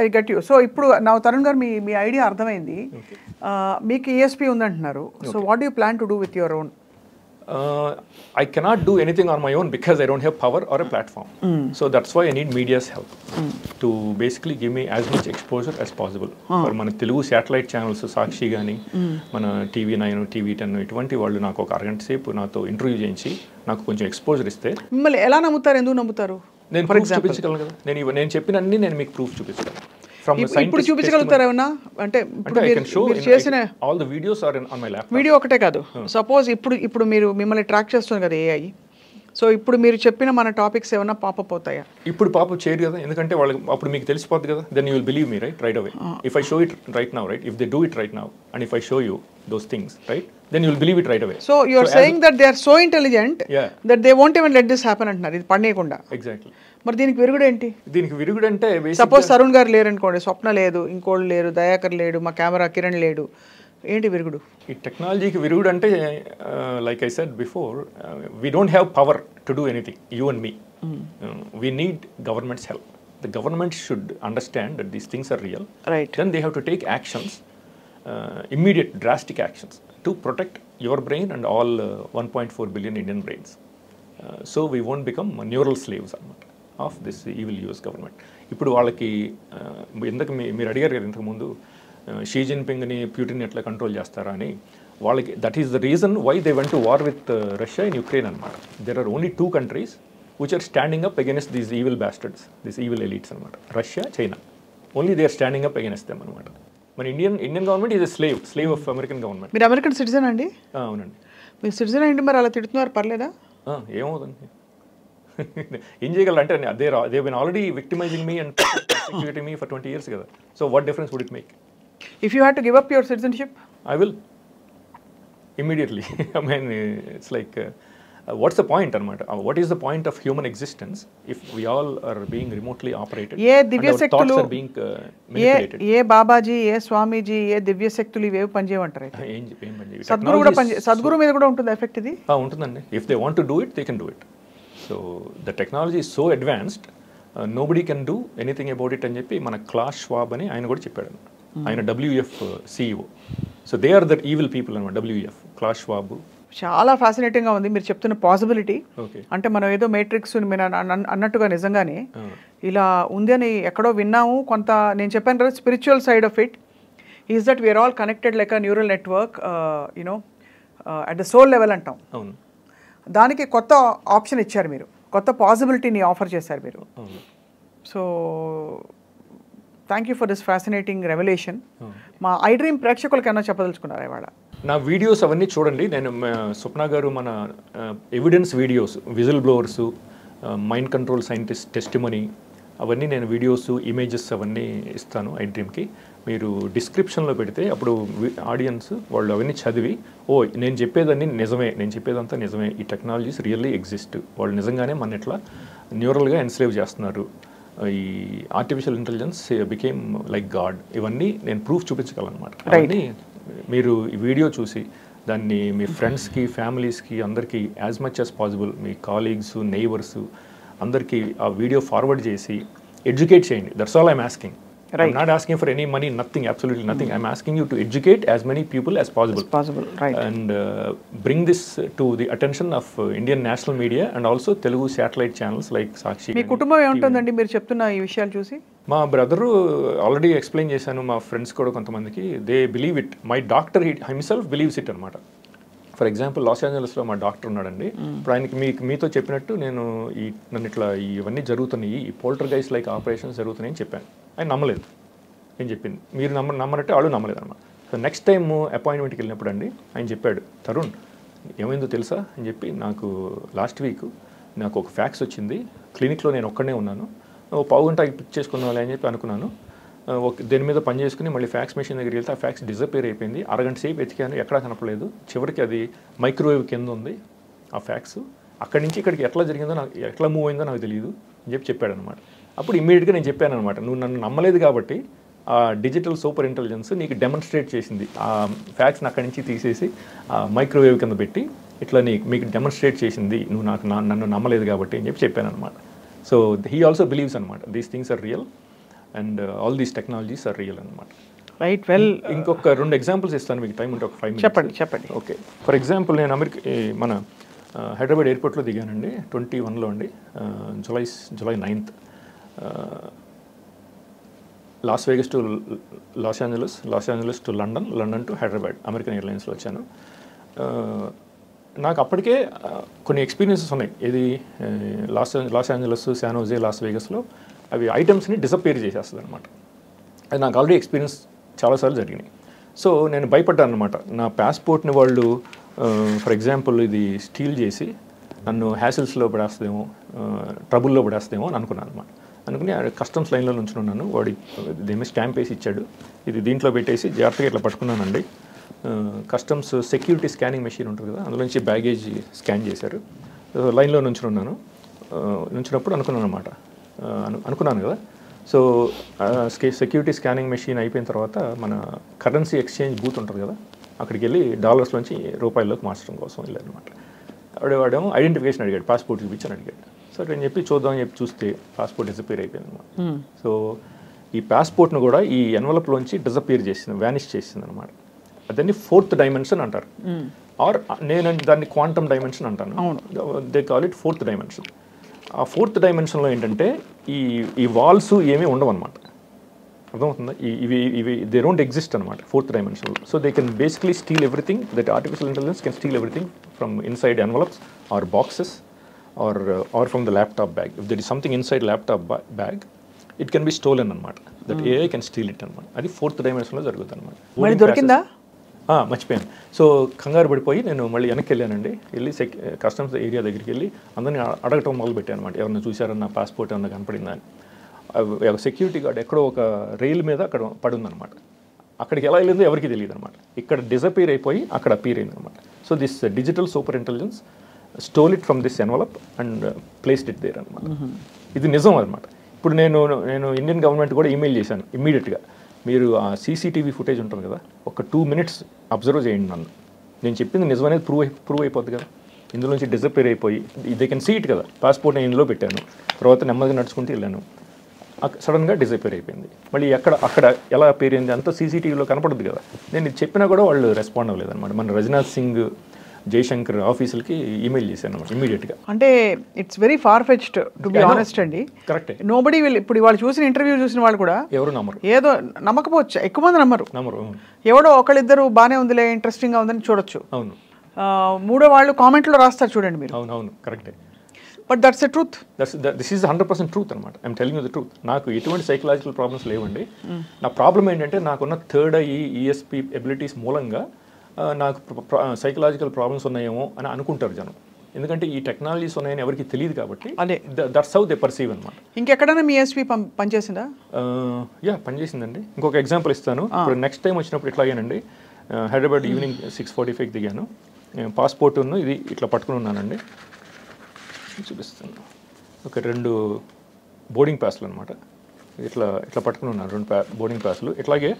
I get you. So ఇప్పుడు నా తరుణ్ గారు మీ idea అర్థమైంది. మీకు ESP ఉందంటున్నారు. So what do you plan to do with your own? I cannot do anything on my own because I don't have power or a platform. So that's why I need media's help to basically give me as much exposure as possible. For మన Telugu satellite channels సాక్షి కానీ మన TV9, TV10 ఇటువంటి వాళ్ళు నాకు ఒక అరగంట సేపు నాతో ఇంటర్వ్యూ చేయించి నాకు కొంచెం ఎక్స్పోజర్ ఇస్తే మిమ్మల్ని ఎలా నమ్ముతారు, ఎందుకు నమ్ముతారు? నేను ప్రూఫ్ చూపించగలను కదా. నేను చెప్పినన్ని నేను మీకు ప్రూఫ్ చూపిస్తాను. ఇప్పుడు చూపించగలుగుతారా ఏమన్నా? అంటే చేసిన all the videos are on my laptop. Video ఒకటే కాదు, సపోజ్ ఇప్పుడు మీరు మిమ్మల్ని ట్రాక్ చేస్తుంది కదా AI. సో ఇప్పుడు మీరు చెప్పిన మన టాపిక్స్ ఏమైనా పాపప్ అవుతాయా? ఇప్పుడు పాపప్ చేయరు కదా, ఎందుకంటే వాళ్ళకి అప్పుడు మీకు తెలిసిపోద్ది కదా. Then you will believe me, right away. If I show it right now, right, if they do it right now and if I show you those things, right, then you will believe it right away. So you are saying that they are so intelligent that they won't even let this happen అంటున్నారు, ఇది పడేయకుండా. Exactly. మరి దీనికి విరుగుడు ఏంటి? దీనికి విరుగుడు అంటే సపోజ్ తరుణ్ గారు లేరు అనుకోండి, స్వప్న లేదు, ఇంకోళ్ళు లేరు, దయాకర్ లేడు, మా కెమెరా కిరణ్ లేడు, ఏంటి విరుగుడు? ఈ టెక్నాలజీకి విరుగుడు అంటే like I said before, we don't have power to do anything, you and me. We need governments help. The government should understand that these things are real. Right. Then they have to take actions, immediate drastic actions to protect your brain and all 1.4 billion Indian brains. So we won't become neural slaves of this evil US government. ఇప్పుడు వాళ్ళకి ఎందుకు మీరు అడిగారు కదా ఇంతకుముందు, Xi జిన్పింగ్ని Putin ఎట్లా control చేస్తారా అని. వాళ్ళకి that is the reason why they went to war with Russia in Ukraine అనమాట. There are only 2 countries which are standing up against these evil bastards, these evil elites అనమాట. Russia, China. Only they are standing up against them అనమాట. మన Indian government is a slave of American government. మీరు American citizen అండి? అవునండి. మీరు citizen ఏంటి మరి అలా తిడుతున్నారు, పర్లేదా? ఏమవుతుంది, ఏం చేయగలరు అంటే they been already victimising me and persecuting me for 20 years కదా. So what difference would it make? If you had to give up your citizenship? I will immediately. I mean, it's like what's the point అనమాట? What is the point of human existence if we all are being remotely operated A and Divya our శక్తులు, thoughts are being manipulated? ఏ బాబాజీ, ఏ స్వామీజీ, ఏ దివ్య శక్తులు ఇవేవి పనిచేయమంటారు? ఏం పని చేయవు. సద్గురు కూడా సద్గురు మీద కూడా ఉంటుంది ఎఫెక్ట్ ఇది? ఉంటుందండి. If they want to do it, they can do it. So the technology is so advanced, nobody can do anything about it అని చెప్పి మన క్లాస్ ష్వాబ్ అని ఆయన కూడా చెప్పాడు. ఆయన WEF CEO. So they are that evil people అనమాట, WEF, Klaus Schwab. చాలా ఫ్యాసినేటింగ్గా ఉంది మీరు చెప్తున్న పాసిబిలిటీ. ఓకే. అంటే మనం ఏదో మేట్రిక్స్ అన్నట్టుగా నిజంగానే ఇలా ఉంది అని ఎక్కడో విన్నాము. కొంత నేను చెప్పాను కదా, spiritual side of it is that we are all connected like a neural network, you know at the soul level అంటాం. అవును. దానికి కొత్త ఆప్షన్ ఇచ్చారు మీరు, కొత్త పాసిబిలిటీని ఆఫర్ చేశారు మీరు. So thank you for this fascinating revolution. మా ఐ డ్రీమ్ ప్రేక్షకులకి ఏమైనా చెప్పదలుచుకున్నారా ఇవాళ? నా వీడియోస్ అవన్నీ చూడండి. నేను స్వప్న గారు మన evidence videos, whistle blowers, mind control scientist testimony, అవన్నీ నేను వీడియోస్, ఇమేజెస్ అవన్నీ ఇస్తాను ఐ డ్రీమ్కి. మీరు డిస్క్రిప్షన్లో పెడితే అప్పుడు ఆడియన్స్ వాళ్ళు అవన్నీ చదివి, ఓ నేను చెప్పేదన్నీ నిజమే, నేను చెప్పేదంతా నిజమే, ఈ టెక్నాలజీస్ రియల్లీ ఎగ్జిస్ట్, వాళ్ళు నిజంగానే మన ఇట్లా న్యూరల్గా ఎన్స్లేవ్ చేస్తున్నారు, ఈ artificial intelligence became like God, ఇవన్నీ నేను ప్రూఫ్ చూపించగలనమాట. అవన్నీ మీరు ఈ వీడియో చూసి దాన్ని మీ ఫ్రెండ్స్కి, ఫ్యామిలీస్కి, అందరికీ యాజ్ మచ్ యాజ్ పాసిబుల్, మీ కాలీగ్స్, నైబర్స్ అందరికీ ఆ వీడియో ఫార్వర్డ్ చేసి ఎడ్యుకేట్ చేయండి. That's all I'm asking. I'm not asking for any money, nothing, absolutely nothing. I'm asking you to educate as many people as possible. Right. And bring this to the attention of Indian national media and also Telugu satellite channels like Sakshi. మీ కుటుంబం ఏముంటుందండి మీరు చెప్తున్న ఈ విషయాలు చూసి? మా brother already explain చేశాను, మా ఫ్రెండ్స్ కూడా కొంతమందికి, they believe it. My doctor himself believes it అనమాట. ఫర్ ఎగ్జాంపుల్ లాస్ ఏంజలస్లో మా డాక్టర్ ఉన్నాడండి. ఇప్పుడు ఆయనకి మీతో చెప్పినట్టు నేను నన్ను ఇట్లా ఇవన్నీ జరుగుతున్నాయి, ఈ పోల్టర్గైస్ట్ లైక్ ఆపరేషన్స్ జరుగుతున్నాయి అని చెప్పాను. ఆయన నమ్మలేదు నేను చెప్పింది. మీరు నమ్మరంటే వాళ్ళు నమ్మలేదు అనమాట. సో నెక్స్ట్ టైం అపాయింట్మెంట్కి వెళ్ళినప్పుడు అండి ఆయన చెప్పాడు, తరుణ్ ఏమైందో తెలుసా అని చెప్పి, నాకు లాస్ట్ వీక్ నాకు ఒక ఫ్యాక్స్ వచ్చింది, క్లినిక్లో నేను ఒక్కడే ఉన్నాను, ఓ పావు గంట పిక్ చేసుకున్నాను అని చెప్పి అనుకున్నాను. దేని మీద పని చేసుకుని మళ్ళీ ఫ్యాక్స్ మెషిన్ దగ్గరికి వెళ్తే ఆ ఫ్యాక్స్ డిసపేర్ అయిపోయింది. అరగంట సేపు వెతికాను, ఎక్కడా కనపడలేదు. చివరికి అది మైక్రోవేవ్ కింద ఉంది ఆ ఫ్యాక్స్. అక్కడి నుంచి ఇక్కడికి ఎట్లా జరిగిందో నాకు ఎట్లా మూవ్ అయిందో నాకు తెలియదు అని చెప్పాడు అనమాట. అప్పుడు ఇమ్మీడియట్గా నేను చెప్పాను అనమాట, నువ్వు నన్ను నమ్మలేదు కాబట్టి ఆ డిజిటల్ సూపర్ ఇంటెలిజెన్స్ నీకు డెమాన్స్ట్రేట్ చేసింది, ఆ ఫ్యాక్ట్స్ని అక్కడి నుంచి తీసేసి ఆ మైక్రోవేవ్ కింద పెట్టి ఇట్లా మీకు డెమాన్స్ట్రేట్ చేసింది, నువ్వు నన్ను నమ్మలేదు కాబట్టి అని చెప్పాను అనమాట. సో హీ ఆల్సో బిలీవ్స్ అనమాట these things are real and all these technologies are real అనమాట. రైట్, వెల్ ఇంకొక 2 ఎగ్జాంపుల్స్ ఇస్తాను మీకు, టైం ఉంటే ఒక 5 minutes. చెప్పండి. ఓకే, ఫర్ ఎగ్జాంపుల్ నేను మన హైదరాబాద్ ఎయిర్పోర్ట్లో దిగానండి 21లో అండి, July 9th. Las Vegas to Los Angeles to London to Hyderabad American ఎయిర్లైన్స్లో వచ్చాను. నాకు అప్పటికే కొన్ని ఎక్స్పీరియన్సెస్ ఉన్నాయి. ఇది Los Angeles, San Jose, Las వేగస్లో అవి ఐటమ్స్ని డిసప్పేర్ చేసేస్తుంది అనమాట. అది నాకు ఆల్రెడీ ఎక్స్పీరియన్స్ చాలాసార్లు జరిగినాయి. సో నేను భయపడ్డాను అనమాట, నా పాస్పోర్ట్ని వాళ్ళు ఫర్ ఎగ్జాంపుల్ ఇది స్టీల్ చేసి నన్ను హ్యాసిల్స్లో పడేస్తుందేమో, ట్రబుల్లో పడేస్తుందేమో అని అనుకున్నాను అనమాట. అనుకుని కస్టమ్స్ లైన్లో నుంచున్నాను. వాడి దేమే స్టాంప్ వేసి ఇచ్చాడు, ఇది దీంట్లో పెట్టేసి జాగ్రత్తగా ఇట్లా పట్టుకున్నానండి. కస్టమ్స్ సెక్యూరిటీ స్కానింగ్ మెషిన్ ఉంటుంది కదా, అందులో నుంచి బ్యాగేజ్ స్కాన్ చేశారు. లైన్లో నుంచినప్పుడు అనుకున్నాను కదా. సో సెక్యూరిటీ స్కానింగ్ మెషిన్ అయిపోయిన తర్వాత మన కరెన్సీ ఎక్స్చేంజ్ బూత్ ఉంటుంది కదా, అక్కడికి వెళ్ళి డాలర్స్లోంచి రూపాయల్లోకి మార్చడం కోసం వెళ్ళారనమాట. వాడేమో ఐడెంటిఫికేషన్ అడిగాడు, పాస్పోర్ట్ చూపించని అడిగాడు. సో నేను చెప్పి చూద్దామని చెప్పి చూస్తే పాస్పోర్ట్ డిసపేర్ అయిపోయింది అనమాట. సో ఈ పాస్పోర్ట్ను కూడా ఈ ఎన్వలప్లోంచి డిసపేర్ చేసింది, వ్యానిష్ చేసింది అనమాట. దాన్ని 4th dimension అంటారు, ఆర్ నేను దాన్ని క్వాంటమ్ డైమెన్షన్ అంటాను. They call it 4th dimension. ఆ 4th dimensionలో ఏంటంటే ఈ వాల్స్ ఏమీ ఉండవు అనమాట. అర్థమవుతుందా? ఇవి దే డోంట్ ఎగ్జిస్ట్ అనమాట 4th dimension. So they can basically steal everything, that artificial intelligence can steal everything from inside envelopes or boxes or from the laptop bag. If there is something inside laptop bag, it can be stolen అనమాట. That AI can steal it అనమాట. అది 4th dimensionలో జరుగుతుంది అనమాట. మరి దొరికిందా? మర్చిపోయాను. So కంగారు పడిపోయి నేను మళ్ళీ వెనక్కి వెళ్ళానండి. వెళ్ళి కస్టమ్స్ ఏరియా దగ్గరికి వెళ్ళి అందరినీ అడగటం మొదలుపెట్టాను అనమాట, ఎవరైనా చూసారన్న పాస్పోర్ట్ ఏమన్నా కనపడిందా అని. సెక్యూరిటీ గార్డ్ ఎక్కడో ఒక రైలు మీద అక్కడ పడుందనమాట. అక్కడికి ఎలా వెళ్ళిందో ఎవరికి తెలియదు అనమాట. ఇక్కడ డిసపీర్ అయిపోయి అక్కడ అపీర్ అయింది అనమాట. So this digital super intelligence stole it from this envelope and placed it there అనమాట. ఇది నిజం అనమాట. ఇప్పుడు నేను ఇండియన్ గవర్నమెంట్ కూడా ఈమెయిల్ చేశాను ఇమ్మీడియట్గా, మీరు ఆ సీసీటీవీ ఫుటేజ్ ఉంటుంది కదా, ఒక 2 minutes అబ్జర్వ్ చేయండి నన్ను, నేను చెప్పింది నిజం అనేది ప్రూవ్ అయిపోద్ది కదా. ఇందులో నుంచి డిసపేర్ అయిపోయి దే కెన్ సీ ఇట్ కదా, పాస్పోర్ట్ నేను ఇందులో పెట్టాను, తర్వాత నెమ్మదిగా నడుచుకుంటూ వెళ్ళాను, సడన్గా డిసపేర్ అయిపోయింది. మళ్ళీ అక్కడ ఎలా పేరు అయింది అంతా సీసీటీవీలో కనపడుద్ది కదా. నేను ఇది చెప్పినా కూడా వాళ్ళు రెస్పాండ్ అవ్వలేదు అనమాట. మన రాజ్నాథ్ సింగ్, జయశంకర్ ఆఫీసులకి ఈమెయిల్ చేశాను అనమాట ఇమీడియట్గా. అంటే it's very far fetched to be honest అండి. కరెక్టే. నోబడీ విల్, ఇప్పుడు వాళ్ళు చూసిన ఇంటర్వ్యూ చూసిన వాళ్ళు కూడా ఎవరు నమ్మరు, ఏదో నమ్మకపోవచ్చు, ఎక్కువ మంది నమ్మరు. ఎవడో ఒకళ్ళిద్దరు బాగానే ఉందిలే, ఇంట్రెస్టింగ్గా ఉందని చూడొచ్చు. అవును. మూడో వాళ్ళు కామెంట్లో రాస్తారు చూడండి మీరు. అవును కరెక్టే. But that's a truth. This is 100% truth అనమాట. I'm telling you the truth. నాకు ఎటువంటి సైకలాజికల్ ప్రాబ్లమ్స్ లేవండి. నా ప్రాబ్లం ఏంటంటే నాకున్న థర్డ్ ఐ ఈఎస్పీ ఎబిలిటీస్ మూలంగా నాకు సైకలాజికల్ ప్రాబ్లమ్స్ ఉన్నాయేమో అని అనుకుంటారు జనం. ఎందుకంటే ఈ టెక్నాలజీస్ ఉన్నాయని ఎవరికి తెలియదు కాబట్టి. అదే దట్స్ హౌ దే పర్సీవ్ అనమాట. ఇంకెక్కడైనా మీ ఈఎస్పీ పనిచేసిందా? పనిచేసిందండి. ఇంకొక ఎగ్జాంపుల్ ఇస్తాను. ఇప్పుడు నెక్స్ట్ టైం వచ్చినప్పుడు ఇట్లాగేనండి, హైదరాబాద్ ఈవినింగ్ 6:45 దిగాను. పాస్పోర్ట్ను ఇది ఇట్లా పట్టుకుని ఉన్నానండి, చూపిస్తాను. ఒక 2 బోర్డింగ్ పాస్లు అనమాట, ఇట్లా పట్టుకుని ఉన్నాను, 2 బోర్డింగ్ పాస్లు. ఇట్లాగే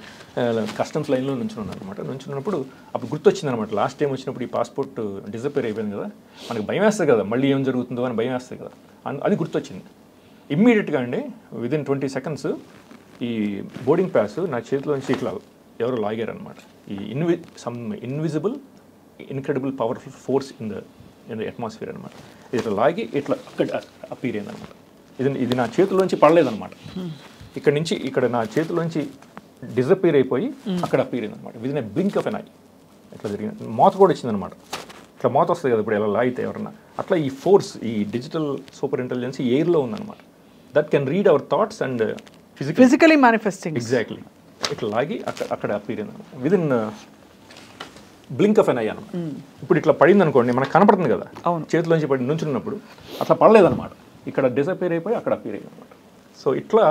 కస్టమ్స్ లైన్లో నుంచున్నాను అనమాట. నుంచున్నప్పుడు అప్పుడు గుర్తొచ్చింది అనమాట, లాస్ట్ టైం వచ్చినప్పుడు ఈ పాస్పోర్ట్ డిసపేర్ అయిపోయింది కదా, మనకి భయం వేస్తుంది కదా, మళ్ళీ ఏం జరుగుతుందో అని భయం వేస్తుంది కదా, అది గుర్తొచ్చింది. ఇమ్మీడియట్గా అండి విదిన్ 20 seconds ఈ బోర్డింగ్ పాస్ నా చేతిలోంచి ఇట్లా ఎవరో లాగారనమాట. ఈ invisible incredible powerful force in the atmosphere అనమాట. ఇట్లా లాగి ఇట్లా అక్కడ అపీర్ అయింది అనమాట. ఇది నా చేతిలోంచి పడలేదనమాట, ఇక్కడ నా చేతిలోంచి డిసపీర్ అయిపోయి అక్కడ అపీర్ అయింది అనమాట. Within a blink of an eye ఇట్లా జరిగింది. మోత కూడా వచ్చిందనమాట. ఇట్లా మోత వస్తుంది కదా ఇప్పుడు ఎలా లాగితే ఎవరన్నా, అట్లా ఈ ఫోర్స్, ఈ డిజిటల్ సూపర్ ఇంటెలిజెన్స్ ఎయిర్లో ఉందన్నమాట. That can read our thoughts and physically manifesting. Exactly. ఇట్లా లాగి అక్కడ అపీర్ అయింది అనమాట. Within blink of an eye అనమాట. ఇప్పుడు ఇట్లా పడింది అనుకోండి, మనకు కనపడుతుంది కదా చేతిలోంచి పడి నుంచున్నప్పుడు, అట్లా పడలేదన్నమాట. ఇక్కడ డిసపేర్ అయిపోయి అక్కడ అపీర్ అయ్యింది అనమాట. సో ఇట్లా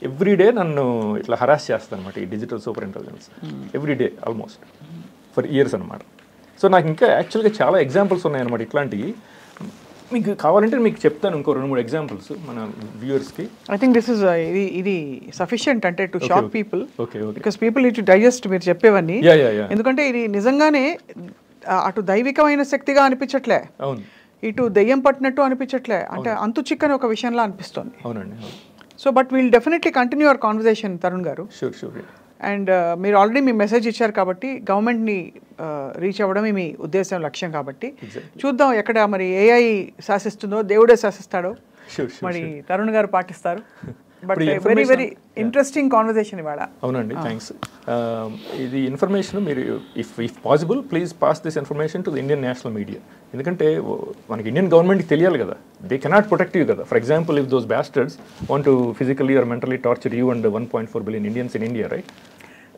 ఎవ్రీడే నన్ను ఇట్లా హరాస్ చేస్తుంది అనమాట ఈ digital super intelligence. Everyday almost for years అనమాట. సో నాకు ఇంకా యాక్చువల్గా చాలా ఎగ్జాంపుల్స్ ఉన్నాయన్నమాట ఇట్లాంటివి. మీకు కావాలంటే మీకు చెప్తాను ఇంకో 2-3 ఎగ్జాంపుల్స్ మన వ్యూవర్స్కి. ఐ థింక్ దిస్ ఇస్ ఇది సఫిషియంట్ అంటే to shock people, okay okay, because people need to digest మీరు చెప్పేవన్నీ. ఎందుకంటే ఇది నిజంగానే అటు దైవికమైన శక్తిగా అనిపించట్లే, అవును, ఇటు దెయ్యం పట్టినట్టు అనిపించట్లే, అంటే అంతు చిక్కని ఒక విషయంలా అనిపిస్తుంది. అవునండి. So but we'll definitely continue our conversation Tarun గారు. Sure sure. అండ్ మీరు ఆల్రెడీ మీ మెసేజ్ ఇచ్చారు కాబట్టి గవర్నమెంట్ని రీచ్ అవ్వడమే మీ ఉద్దేశం, లక్ష్యం కాబట్టి చూద్దాం ఎక్కడ మరి ఏఐ శాసిస్తుందో దేవుడే శాసిస్తాడో మరి తరుణ్ గారు పాటిస్తారు. But very very interesting conversation ఇవాళ. అవునండి, థ్యాంక్స్. ఇది ఇన్ఫర్మేషన్ మీరు if possible please pass this information to the Indian national media. ఎందుకంటే మనకి ఇండియన్ గవర్నమెంట్కి తెలియాలి కదా, దే కెనాట్ ప్రొటెక్ట్ యూ కదా. For example if those bastards want to physically or mentally torture you and 1.4 billion Indians in India, right?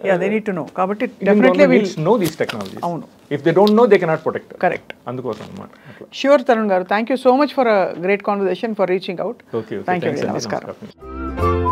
Yeah, they need to know. కాబట్టి definitely we know these technologies. అవును. If they don't know, they cannot protect. Correct. అందుకోసం అన్నమాట. Sure Tarun garu, thank you so much for a great conversation, for reaching out. Okay. Thank you. Namaskaram.